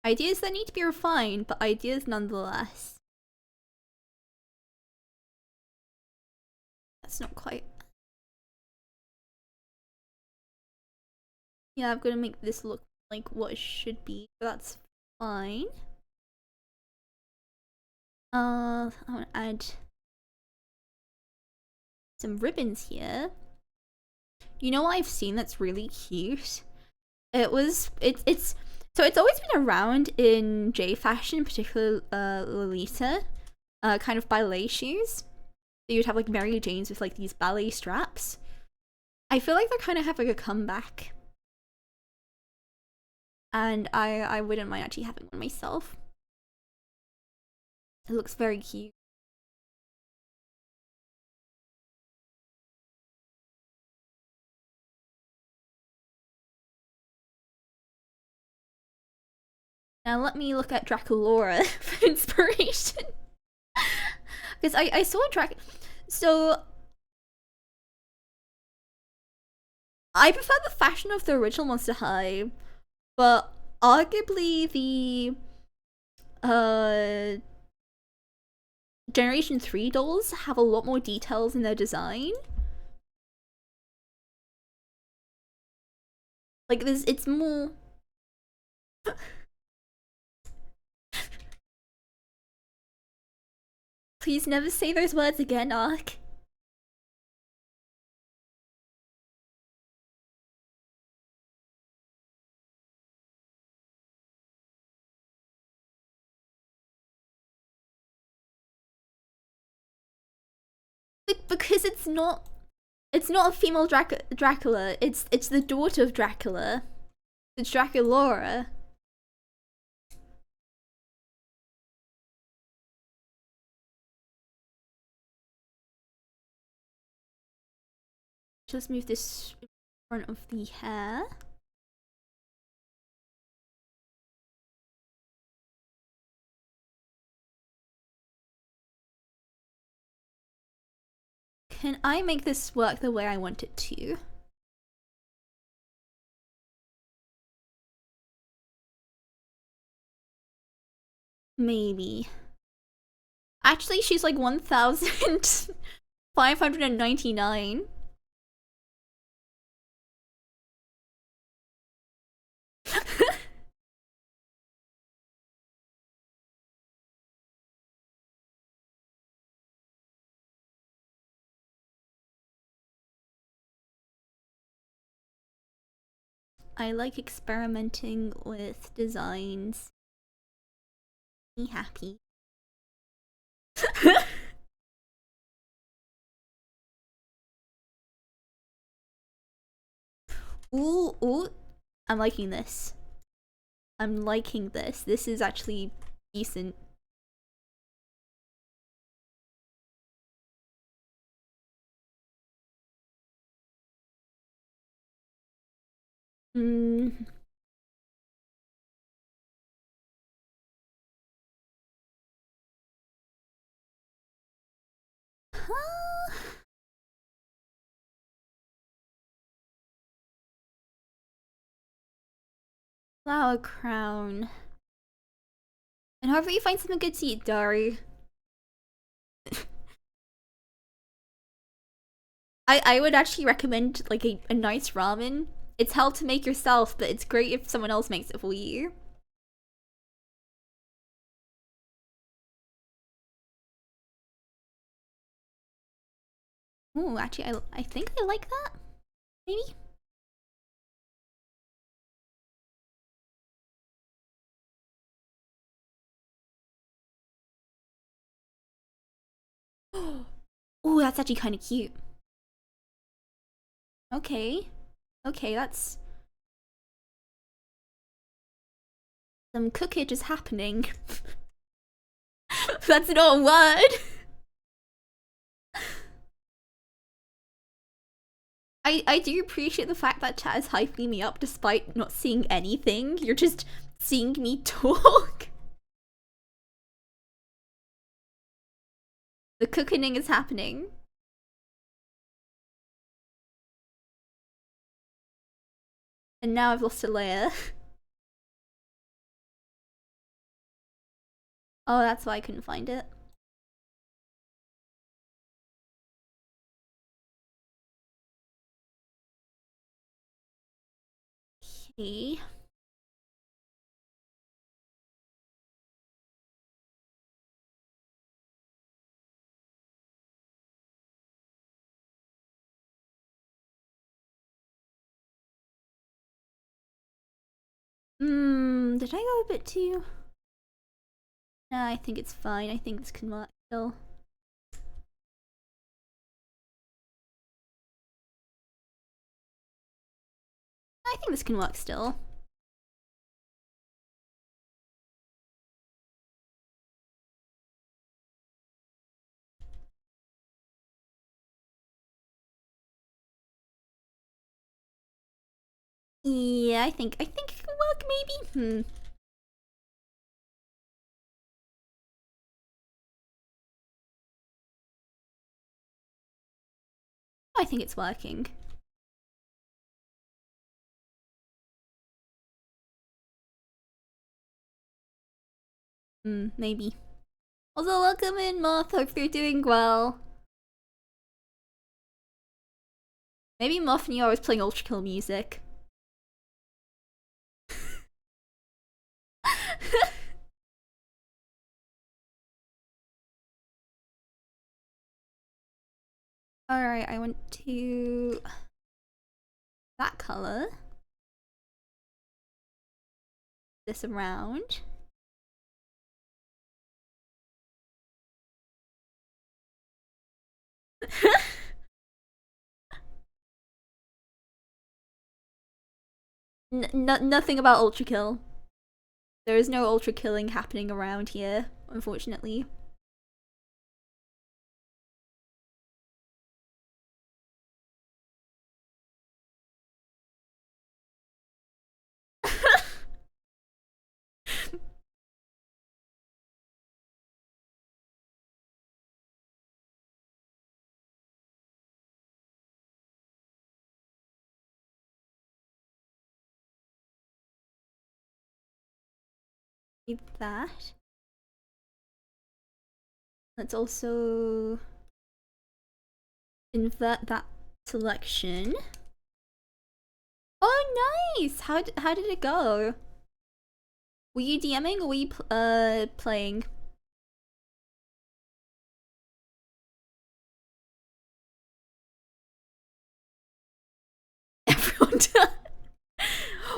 Ideas that need to be refined, but ideas nonetheless. That's not quite. Yeah, I'm gonna make this look like what it should be, but that's fine. I want to add some ribbons here. You know what I've seen that's really cute? It's always been around in J fashion, particularly Lolita, kind of ballet shoes. So you'd have like Mary Janes with like these ballet straps. I feel like they're kind of having a comeback. And I wouldn't mind actually having one myself. It looks very cute. Now let me look at Draculaura for inspiration. Because I saw so I prefer the fashion of the original Monster High, but arguably the Generation 3 dolls have a lot more details in their design. Like it's more Please never say those words again, Ark. Because it's not a female Dracula. It's the daughter of Dracula. It's Draculaura. Just move this in front of the hair. Can I make this work the way I want it to? Maybe. Actually, she's like 1,599. I like experimenting with designs. Be happy. Ooh, I'm liking this. I'm liking this. This is actually decent. Flower crown. And however you find something good to eat, Dari. I would actually recommend like a nice ramen. It's hell to make yourself, but it's great if someone else makes it for you. Ooh, actually, I think I like that. Maybe. Oh, that's actually kind of cute. Okay. Okay, that's some cookage is happening. That's not a word. I do appreciate the fact that chat is hyping me up despite not seeing anything. You're just seeing me talk. The cooking is happening. And now I've lost a layer. Oh, that's why I couldn't find it. Okay. Did I go a bit too? No, I think it's fine. I think this can work still. I think this can work still. Yeah, I think it can work maybe. I think it's working. Maybe. Also, welcome in, Moth. Hope you're doing well. Maybe Moth knew I was playing Ultra Kill music. Alright, I want to... that color. This around. Nothing about Ultra Kill. There is no Ultra Killing happening around here, unfortunately. Need that. Let's also invert that selection. Oh, nice! How did it go? Were you DMing or were you playing? Everyone does.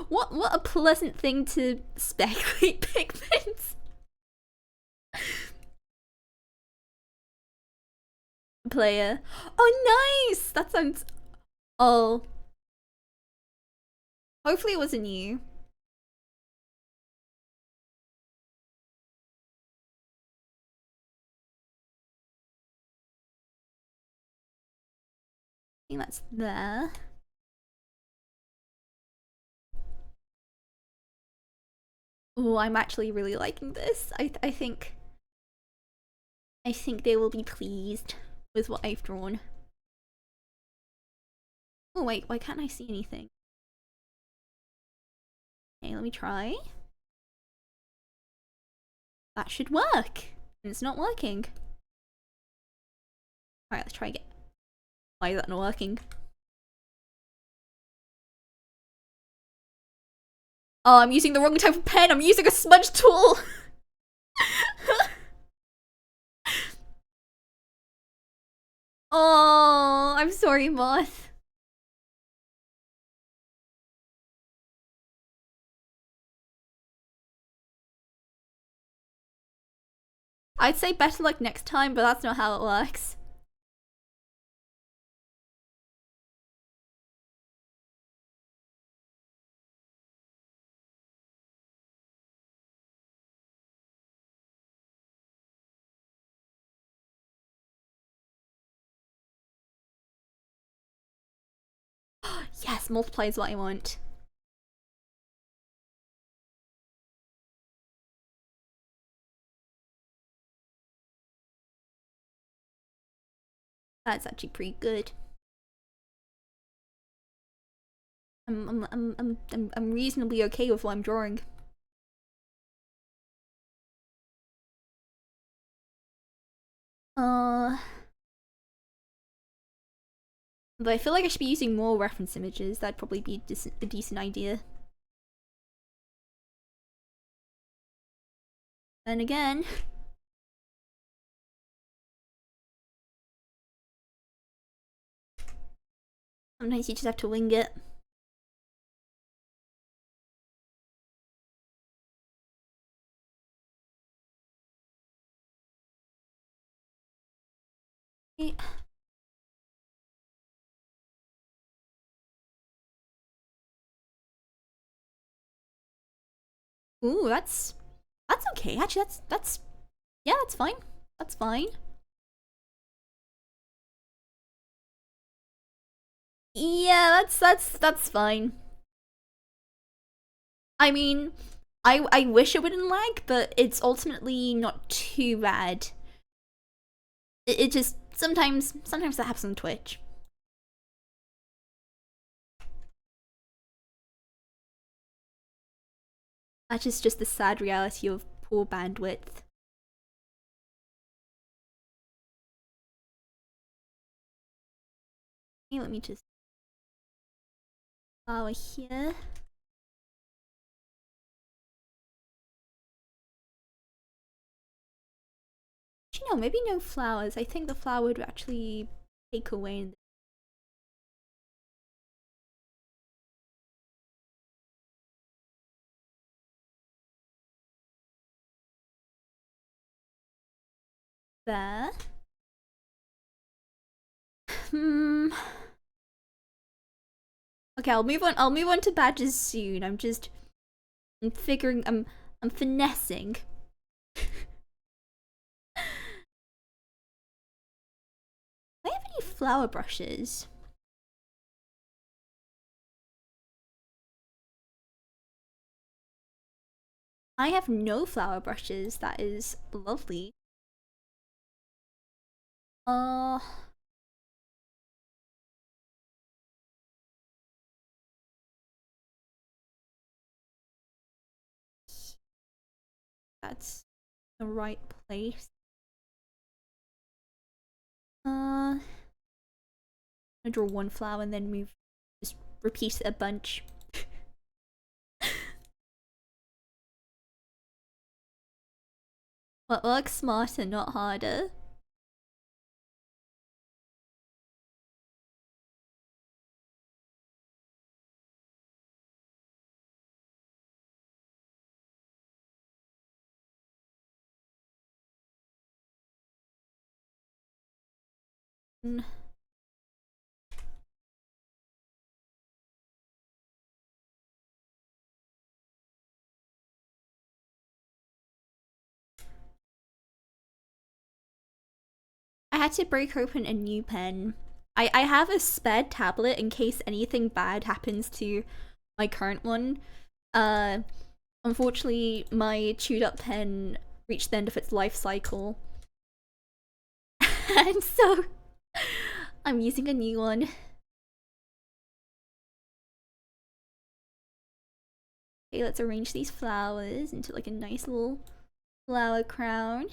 What a pleasant thing to speculate pigments. Player. Oh, nice! That sounds... Oh. Hopefully it wasn't you. I think that's there. Oh, I'm actually really liking this. I think they will be pleased with what I've drawn. Oh wait, why can't I see anything? Okay, let me try. That should work. And it's not working. Alright, let's try again. Why is that not working? Oh, I'm using the wrong type of pen. I'm using a smudge tool. Oh, I'm sorry, Moth. I'd say better luck next time, but that's not how it works. Yes, multiply is what I want. That's actually pretty good. I'm reasonably okay with what I'm drawing. But I feel like I should be using more reference images. That'd probably be a decent idea. Then again, sometimes you just have to wing it. Ooh, that's okay. Actually, that's yeah, that's fine. That's fine. Yeah, that's fine. I mean, I wish it wouldn't lag, but it's ultimately not too bad. It just sometimes that happens on Twitch. That is just the sad reality of poor bandwidth. Okay, let me just flower here. Actually, no, maybe no flowers. I think the flower would actually take away. There. Hmm. Okay, I'll move on. I'll move on to badges soon. I'm figuring. I'm finessing. Do I have any flower brushes? I have no flower brushes. That is lovely. Uh, that's the right place. I'm gonna draw one flower and then move. Just repeat it a bunch. What works smarter, not harder. I had to break open a new pen. I have a spare tablet in case anything bad happens to my current one. Uh, Unfortunately, my chewed up pen reached the end of its life cycle. And so I'm using a new one. Okay, let's arrange these flowers into like a nice little flower crown.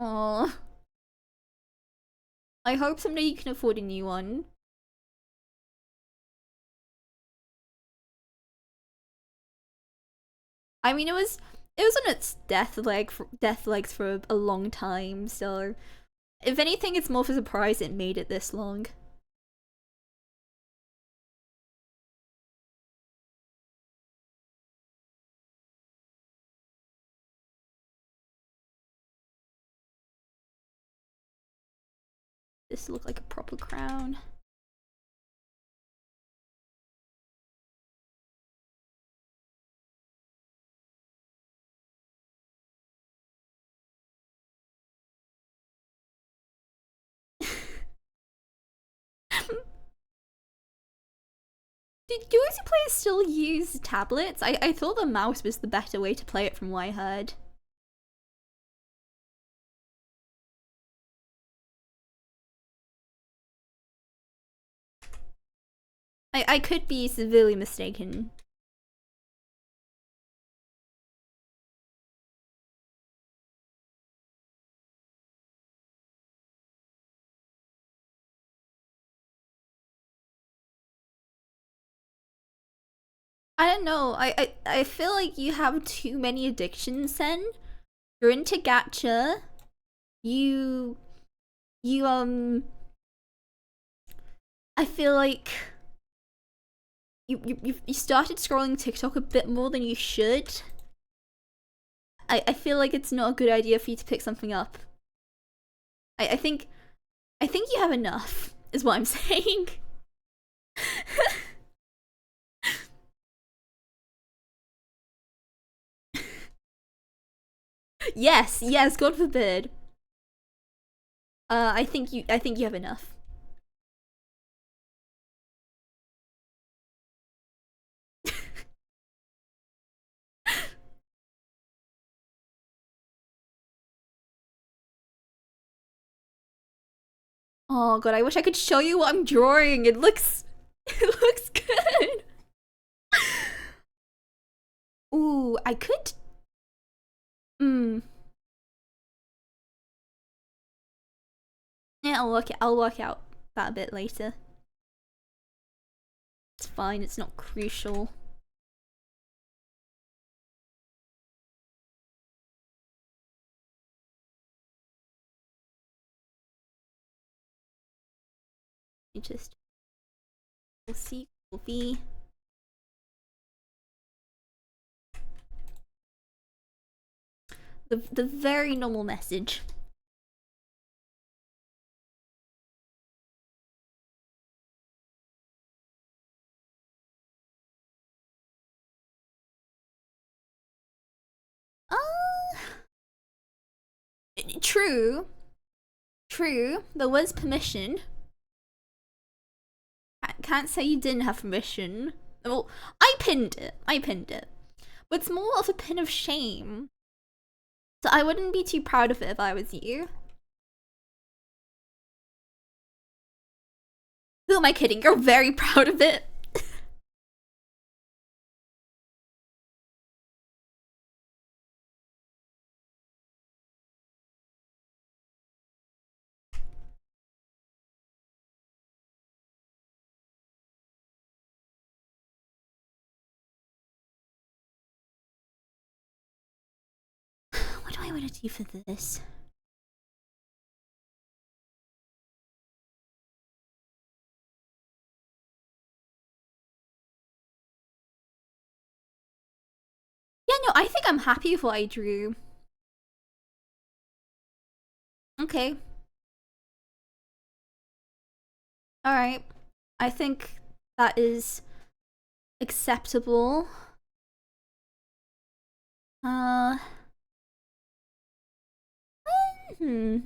Oh, I hope someday you can afford a new one. I mean, it was on its death legs for a long time. So, if anything, it's more of a surprise it made it this long. This look like a proper crown. Do Yoshi players still use tablets? I thought the mouse was the better way to play it from what I heard. I could be severely mistaken. I don't know. I feel like you have too many addictions then. You're into gacha. You you I feel like you started scrolling TikTok a bit more than you should. I feel like it's not a good idea for you to pick something up. I think you have enough, is what I'm saying. Yes, yes, God forbid. I think you have enough. Oh god, I wish I could show you what I'm drawing. It looks it looks good. Ooh, I could yeah, I'll work out that a bit later. It's fine, it's not crucial. You just we'll see will be the very normal message. True. True. There was permission. I can't say you didn't have permission. Well, I pinned it. But it's more of a pin of shame. So I wouldn't be too proud of it if I was you. Who am I kidding? You're very proud of it. What do I want to do for this? Yeah, no, I think I'm happy with what I drew. Okay. Alright. I think that is acceptable. Hmm.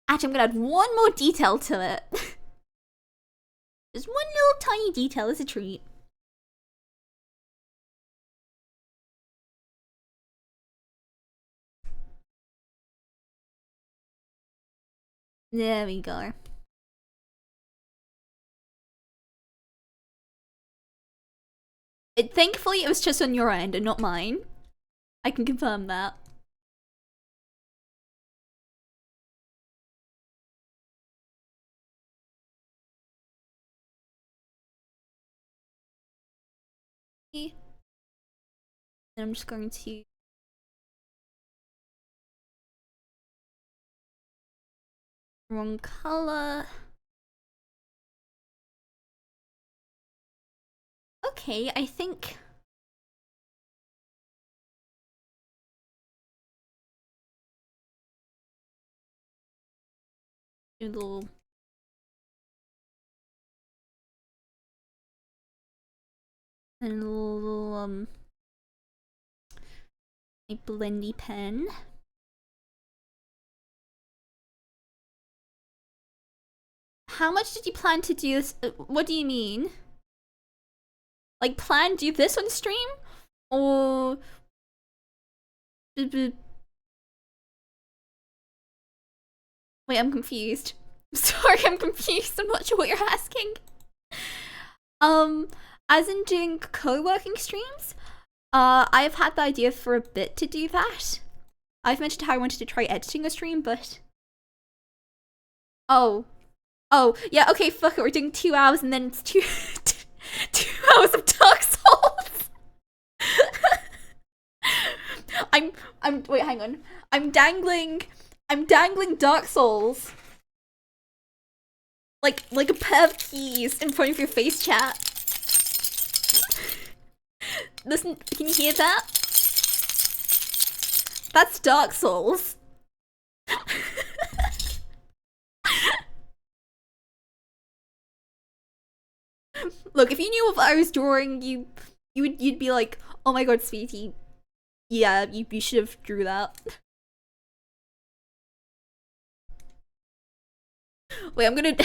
Actually, I'm gonna add one more detail to it. Just one little tiny detail as a treat. There we go. Thankfully, it was just on your end and not mine. I can confirm that. And I'm just going to wrong color. Okay, I think do a little a blendy pen. How much did you plan to do this? What do you mean? Like, plan do this on stream? Or... Wait, I'm confused. Sorry, I'm confused. I'm not sure what you're asking. As in doing co-working streams? I've had the idea for a bit to do that. I've mentioned how I wanted to try editing a stream, but... Oh, yeah, okay, fuck it, we're doing 2 hours and then it's 2 hours of Dark Souls. Wait, hang on. I'm dangling Dark Souls. Like a pair of keys in front of your face, chat. Listen, can you hear that? That's Dark Souls. Look, if you knew what I was drawing, you'd be like, oh my god, sweetie. Yeah, you should have drew that. Wait, I'm gonna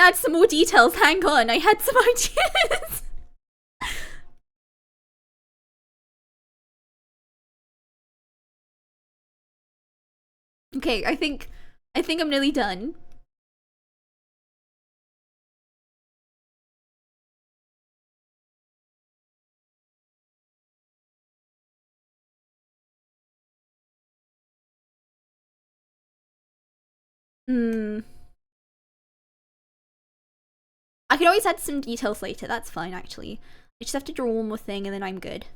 add some more details. Hang on, I had some ideas. Okay, I think I'm nearly done. I can always add some details later, that's fine actually. I just have to draw one more thing and then I'm good.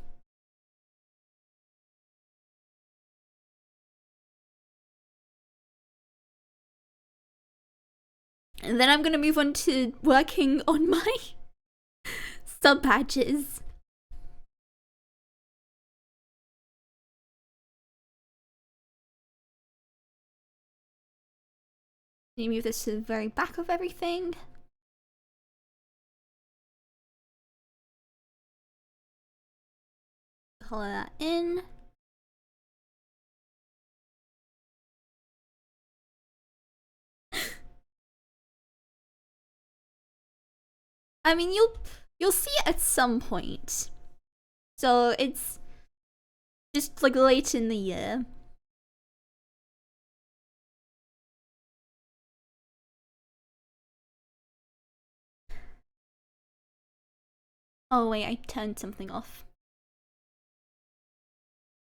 And then I'm gonna move on to working on my sub badges. Let me move this to the very back of everything. Color that in. I mean, you'll see it at some point. So it's just like late in the year. Oh wait, I turned something off.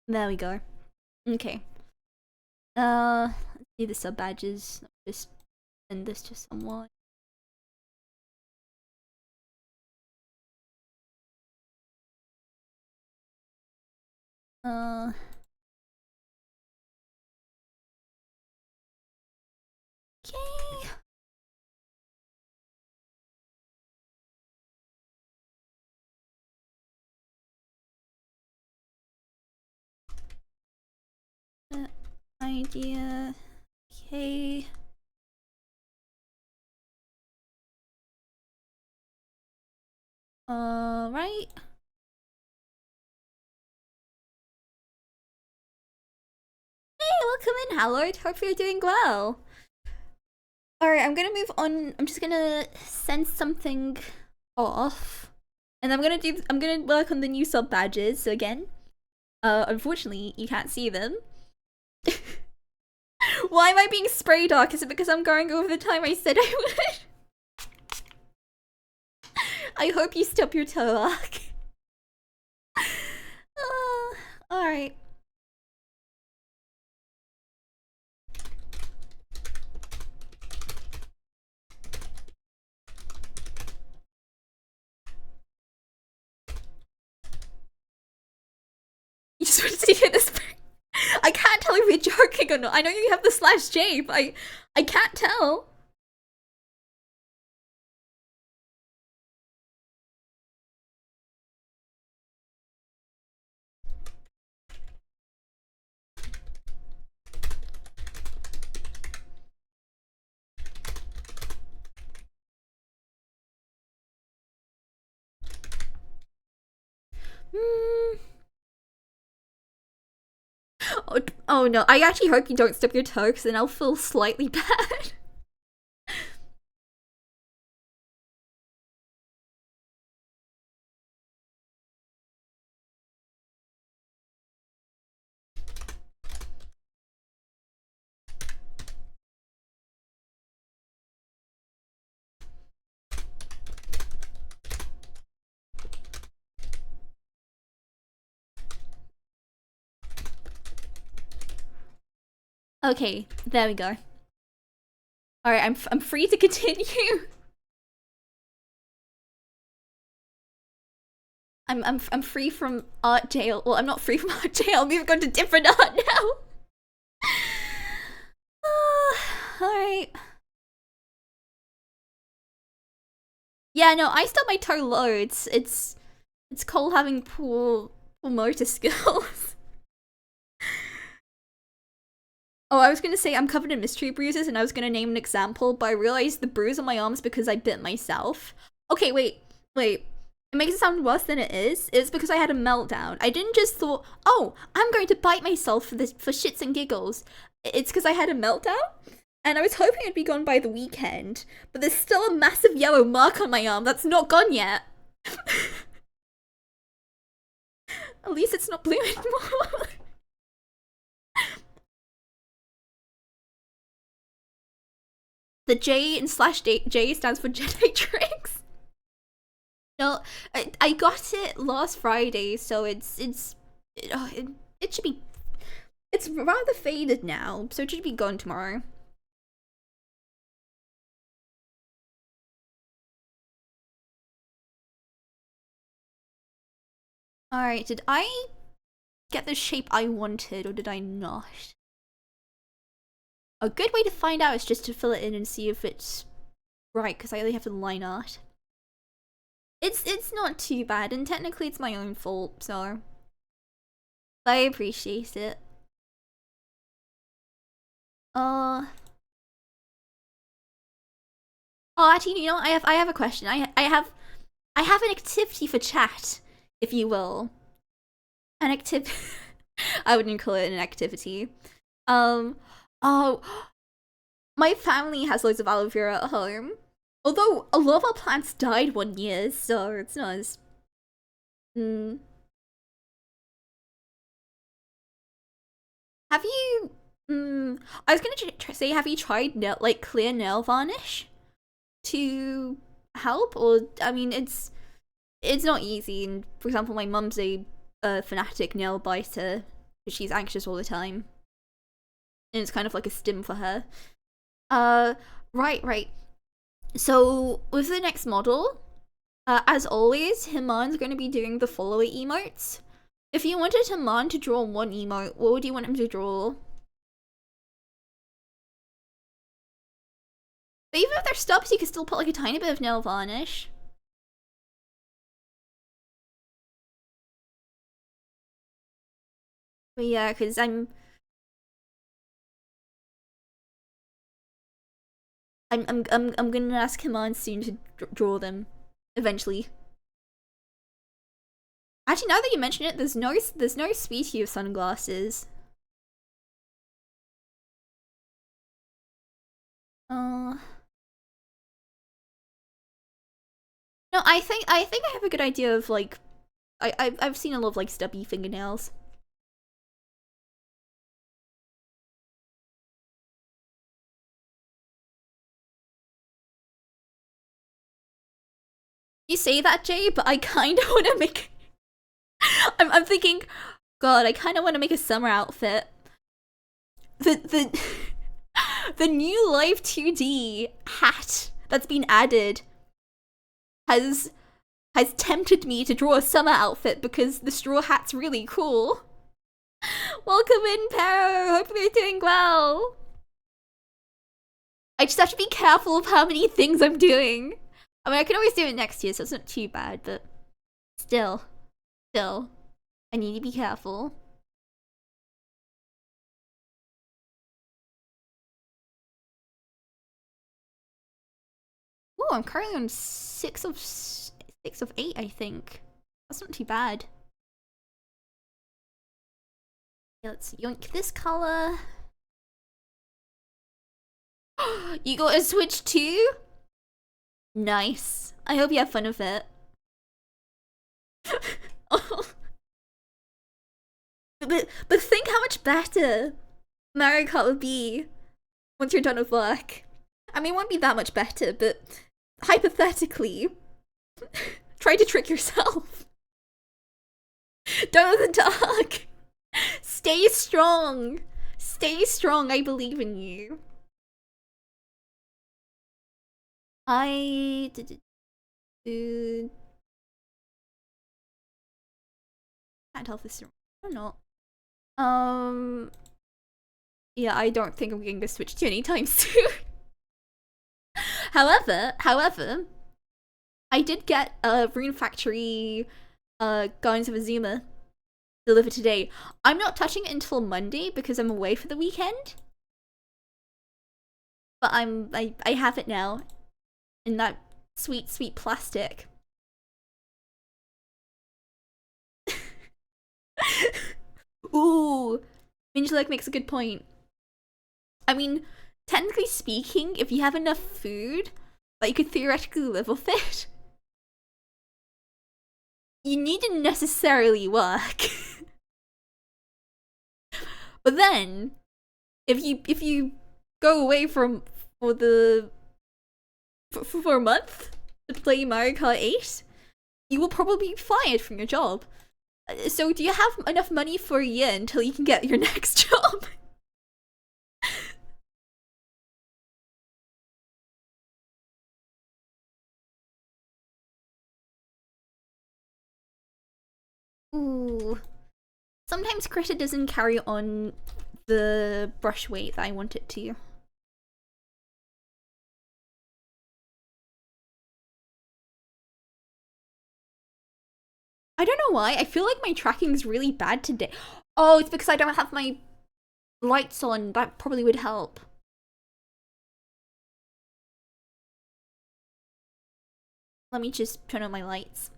There we go. Okay. Let's see the sub badges. Just send this to someone. Okay. Idea. Okay. Right. Hey, welcome in, Hallard. Hope you're doing well. Alright, I'm gonna move on. I'm just gonna send something off. And I'm gonna work on the new sub badges. So again, unfortunately, you can't see them. Why am I being spray dark? Is it because I'm going over the time I said I would? I hope you stop your toe arc. Alright. to do this. I can't tell if you're joking or not. I know you have the /J, but I can't tell. Oh no, I actually hope you don't stub your toe because then I'll feel slightly bad. Okay, there we go. Alright, I'm free to continue. I'm free from art jail. Well, I'm not free from art jail. We've gone to different art now. Alright. Yeah, no, I stub my toe loads. It's cool having poor motor skills. Oh, I was gonna say I'm covered in mystery bruises and I was gonna name an example, but I realized the bruise on my arm is because I bit myself. Okay, wait. It makes it sound worse than it is. It's because I had a meltdown. I didn't just thought, oh, I'm going to bite myself for shits and giggles. It's because I had a meltdown, and I was hoping it'd be gone by the weekend, but there's still a massive yellow mark on my arm that's not gone yet. At least it's not blue anymore. The J in /J stands for Jedi tricks. No, I got it last Friday, so it should be. It's rather faded now, so it should be gone tomorrow. Alright, did I get the shape I wanted, or did I not? A good way to find out is just to fill it in and see if it's right, because I only have to line art. It's not too bad, and technically it's my own fault, so I appreciate it. Oh, actually, you know, I have a question. I have an activity for chat, if you will. An activity. I wouldn't call it an activity. Oh, my family has loads of aloe vera at home. Although a lot of our plants died 1 year, so it's not as. Have you? I was gonna say, have you tried clear nail varnish to help? Or I mean, it's not easy. And for example, my mum's a fanatic nail biter because she's anxious all the time, and it's kind of like a stim for her. Right. So with the next model, as always, Himan's going to be doing the follower emotes. If you wanted Himan to draw one emote, what would you want him to draw? But even if they're stubs, you can still put like a tiny bit of nail varnish. But yeah, because I'm gonna ask Himan soon to draw them, eventually. Actually, now that you mention it, there's no Sweetie of sunglasses. No, I think I have a good idea of like, I've seen a lot of like stubby fingernails. You say that, Jay, but I kind of want to make. I'm thinking, God, I kind of want to make a summer outfit. The the new Live 2D hat that's been added has tempted me to draw a summer outfit because the straw hat's really cool. Welcome in, Pero. Hope you're doing well. I just have to be careful of how many things I'm doing. I mean, I can always do it next year, so it's not too bad, but still, I need to be careful. Ooh, I'm currently on 6 of 8, I think. That's not too bad. Yeah, let's yoink this color. You got a Switch too? Nice. I hope you have fun with it. But think how much better Mario Kart would be once you're done with work. I mean, it won't be that much better, but hypothetically, try to trick yourself. Don't let the dark. Stay strong. Stay strong. I believe in you. I can't tell if this is or not. Yeah, I don't think I'm getting the Switch 2 anytime soon. However, I did get a Rune Factory Guardians of Azuma delivered today. I'm not touching it until Monday because I'm away for the weekend. But I have it now in that sweet, sweet plastic. Ooh, Mingeleg makes a good point. I mean, technically speaking, if you have enough food, like you could theoretically live off it. You needn't necessarily work. But then, if you go away for a month to play Mario Kart 8, you will probably be fired from your job. So do you have enough money for a year until you can get your next job? Ooh. Sometimes Critter doesn't carry on the brush weight that I want it to. I don't know why. I feel like my tracking's really bad today. Oh, it's because I don't have my lights on. That probably would help. Let me just turn on my lights.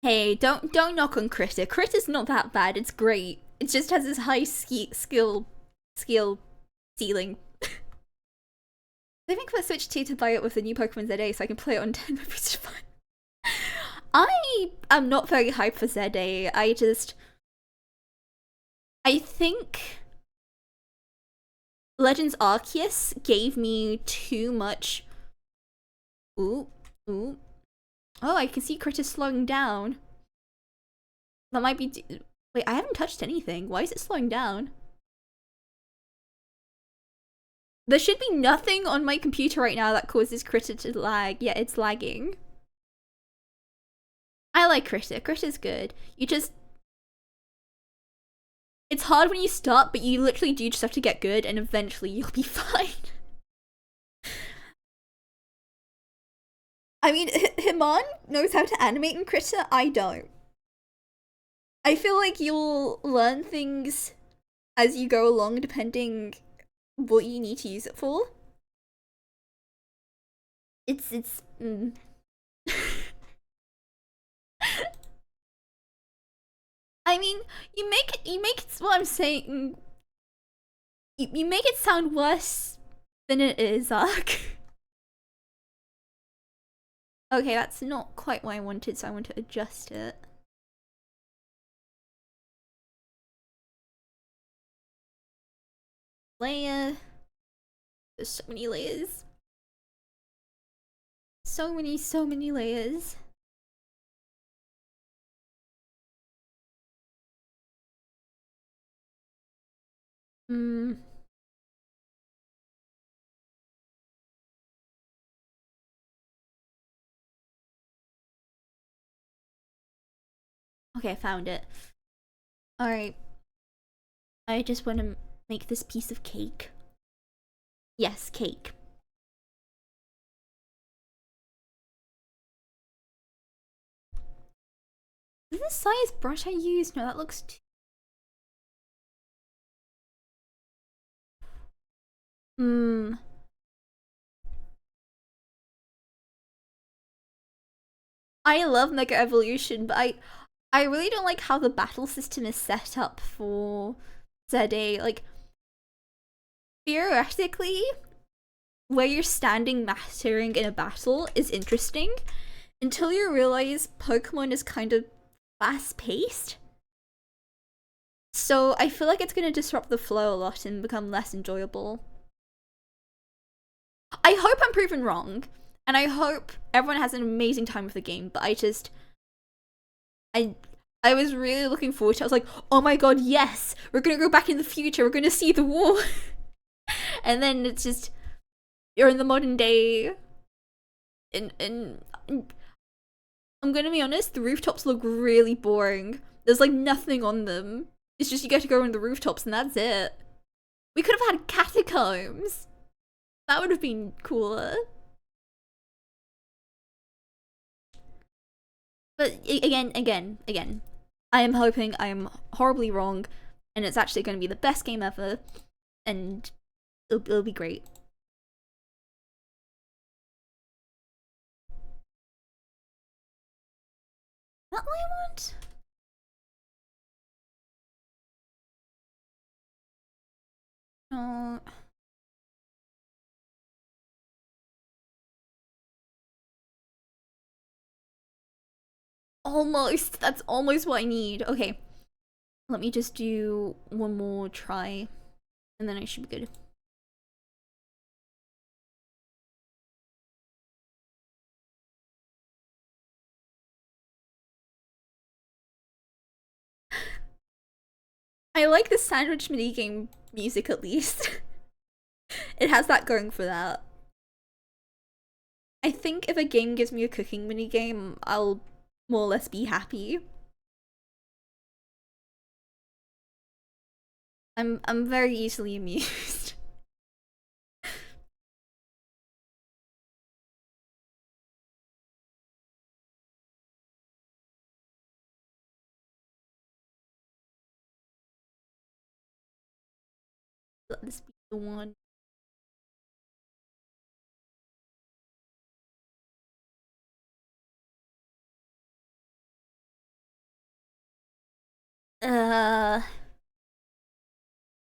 Hey, don't knock on Critter. Critter's not that bad. It's great. It just has this high skill ceiling. I think I Switch 2 to buy it with the new Pokemon ZA so I can play it on 10 Boosted Fun. I am not very hyped for ZA. I think Legends Arceus gave me too much. Ooh. Oh, I can see Critter slowing down. That might be. Wait, I haven't touched anything. Why is it slowing down? There should be nothing on my computer right now that causes Critter to lag. Yeah, it's lagging. I like Critter. Critter's good. It's hard when you start, but you literally do just have to get good and eventually you'll be fine. I mean, Himan knows how to animate in Critter, I don't. I feel like you'll learn things as you go along depending what you need to use it for. It's I mean, you make it what I'm saying. You make it sound worse than it is, Ark. Okay, that's not quite what I wanted, so I want to adjust it. Layer. There's so many layers. So many layers. Hmm. Okay, I found it. Alright. I just want to make this piece of cake. Yes, cake. Is this size brush I used? No, that looks too... Hmm. I love Mega Evolution, but I really don't like how the battle system is set up for ZA. Like, theoretically, where you're standing mastering in a battle is interesting until you realize Pokemon is kind of fast paced. So I feel like it's going to disrupt the flow a lot and become less enjoyable. I hope I'm proven wrong, and I hope everyone has an amazing time with the game, but I I was really looking forward to it. I was like, oh my god, yes! We're gonna go back in the future, we're gonna see the war. And then it's just you're in the modern day and I'm gonna be honest, the rooftops look really boring. There's like nothing on them. It's just you get to go on the rooftops and that's it. We could have had catacombs. That would have been cooler. But again, I am hoping I am horribly wrong and it's actually going to be the best game ever and it'll be great. That what I want? No. Almost. That's almost what I need. Okay. Let me just do one more try and then I should be good. I like the sandwich minigame music at least. It has that going for that. I think if a game gives me a cooking minigame, I'll more or less be happy. I'm very easily amused. Let this be the one. Uh,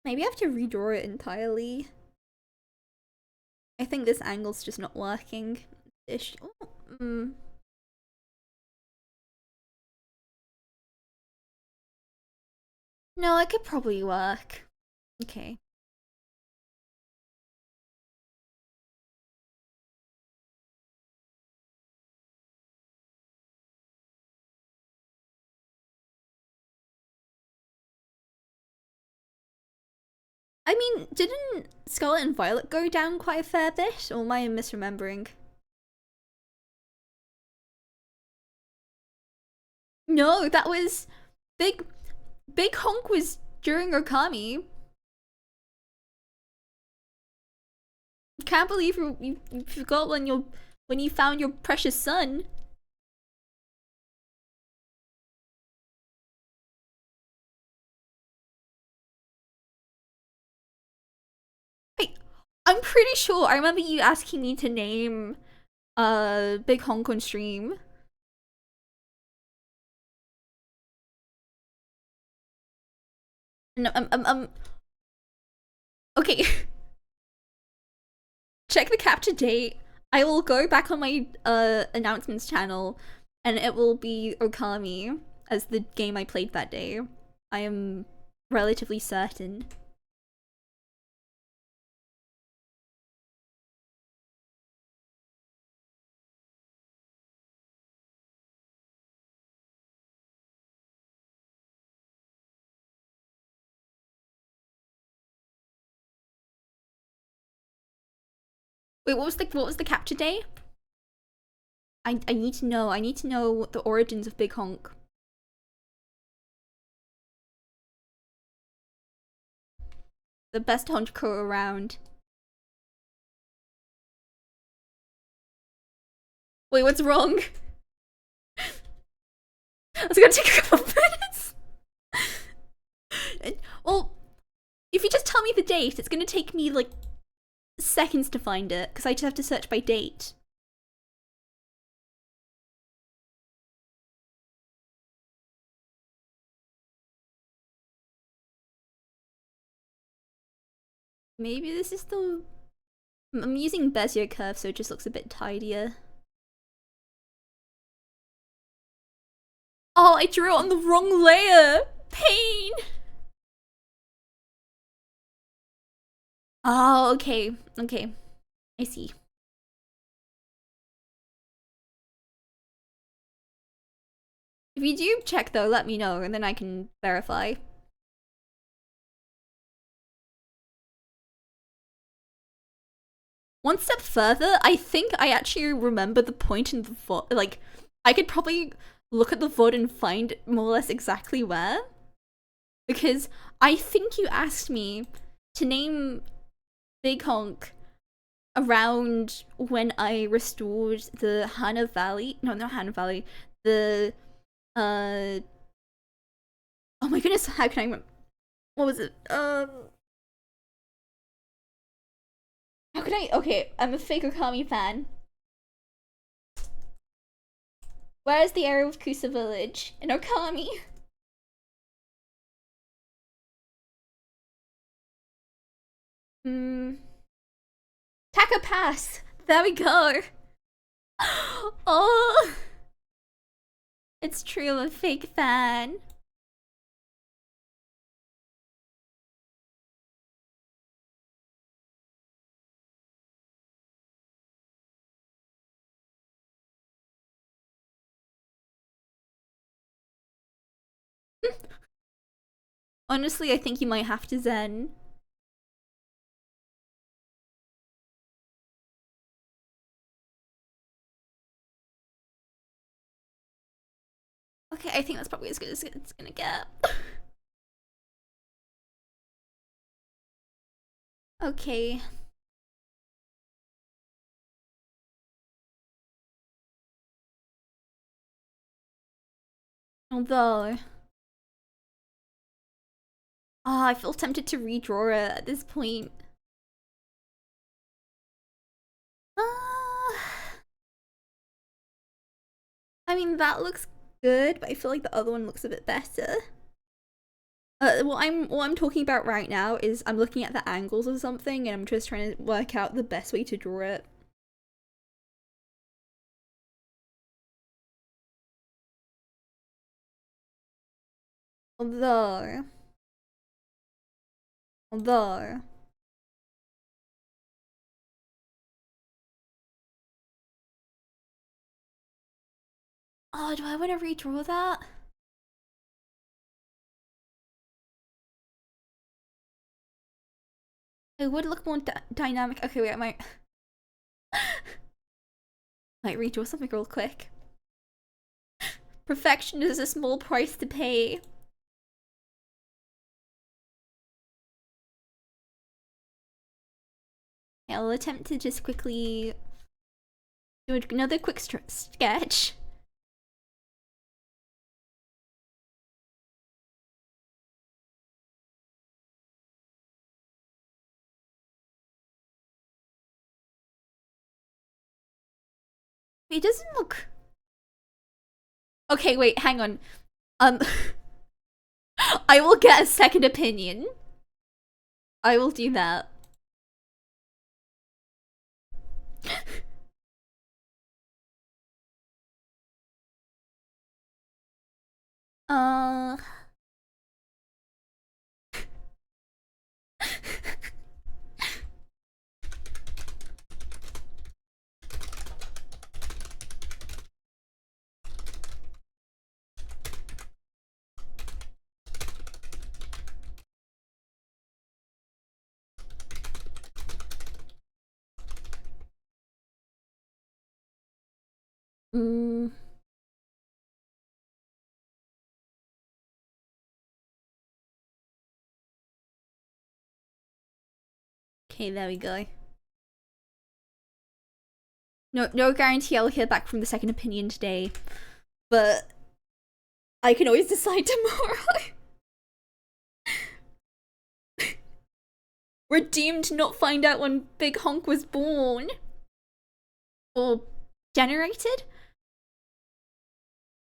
maybe I have to redraw it entirely. I think this angle's just not working. Ish. Oh, no, it could probably work. Okay. I mean, didn't Scarlet and Violet go down quite a fair bit? Or am I misremembering? No, that was Big Big Honk was during Okami. Can't believe you forgot when you found your precious son. Wait, I'm pretty sure I remember you asking me to name Big Honk on stream. No, okay. Check the capture date. I will go back on my announcements channel and it will be Okami as the game I played that day. I am relatively certain. Wait, what was the capture day? I need to know. I need to know the origins of Big Honk. The best honcho around. Wait, what's wrong? It's gonna take a couple of minutes. Well, if you just tell me the date, it's gonna take me like seconds to find it because I just have to search by date. Maybe this is the... I'm using Bezier curve so it just looks a bit tidier. Oh, I drew it on the wrong layer! Pain! Oh, okay. Okay. I see. If you do check though, let me know and then I can verify. One step further, I think I actually remember the point in the VOD. Like, I could probably look at the VOD and find more or less exactly where. Because I think you asked me to name Big Honk around when I restored the Hana Valley. No, not Hana Valley. The, oh my goodness, how can I remember? What was it? How could I? Okay, I'm a fake Okami fan. Where is the area of Kusa Village? In Okami? Taka Pass! There we go! Oh! It's true, I'm a fake fan. Honestly, I think you might have to Zen. Okay, I think that's probably as good as it's gonna get. Okay. Although... I feel tempted to redraw it at this point. I mean, that looks good, but I feel like the other one looks a bit better. What I'm talking about right now is I'm looking at the angles of something and I'm just trying to work out the best way to draw it. Although... Oh, do I want to redraw that? It would look more dynamic. Okay, wait, I might... might redraw something real quick. Perfection is a small price to pay. I'll attempt to just quickly do another quick sketch. It doesn't look... Okay, wait, hang on. I will get a second opinion. I will do that. uh... Mm. Okay, there we go. No guarantee I'll hear back from the second opinion today, but I can always decide tomorrow. We're doomed to not find out when Big Honk was born. Or generated?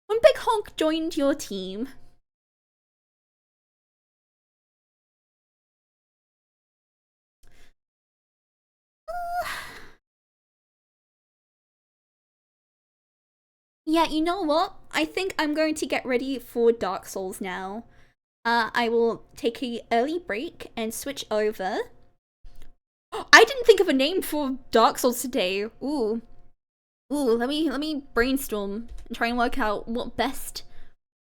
When Big Honk joined your team. Yeah, you know what? I think I'm going to get ready for Dark Souls now. I will take a early break and switch over. I didn't think of a name for Dark Souls today. Ooh. Let me brainstorm and try and work out what best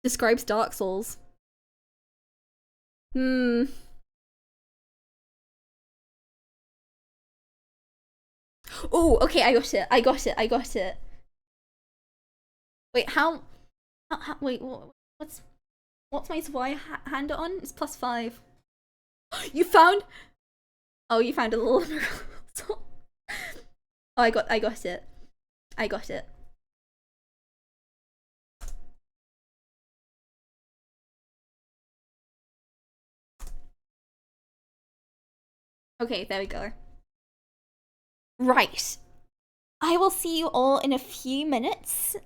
describes Dark Souls. Hmm. Oh, okay, I got it. Wait, wait, what's my supply hand on? It's +5. You found? Oh, you found a little. Oh, I got it. I got it. Okay, there we go. Right. I will see you all in a few minutes.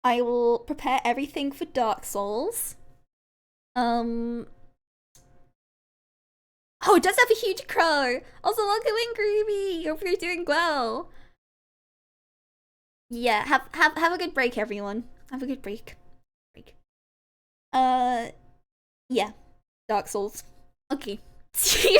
I will prepare everything for Dark Souls. Oh, it does have a huge crow. Also, welcome in, Groovy. Hope you're doing well. Yeah, have a good break, everyone. Have a good break. Yeah. Dark Souls. Okay. See you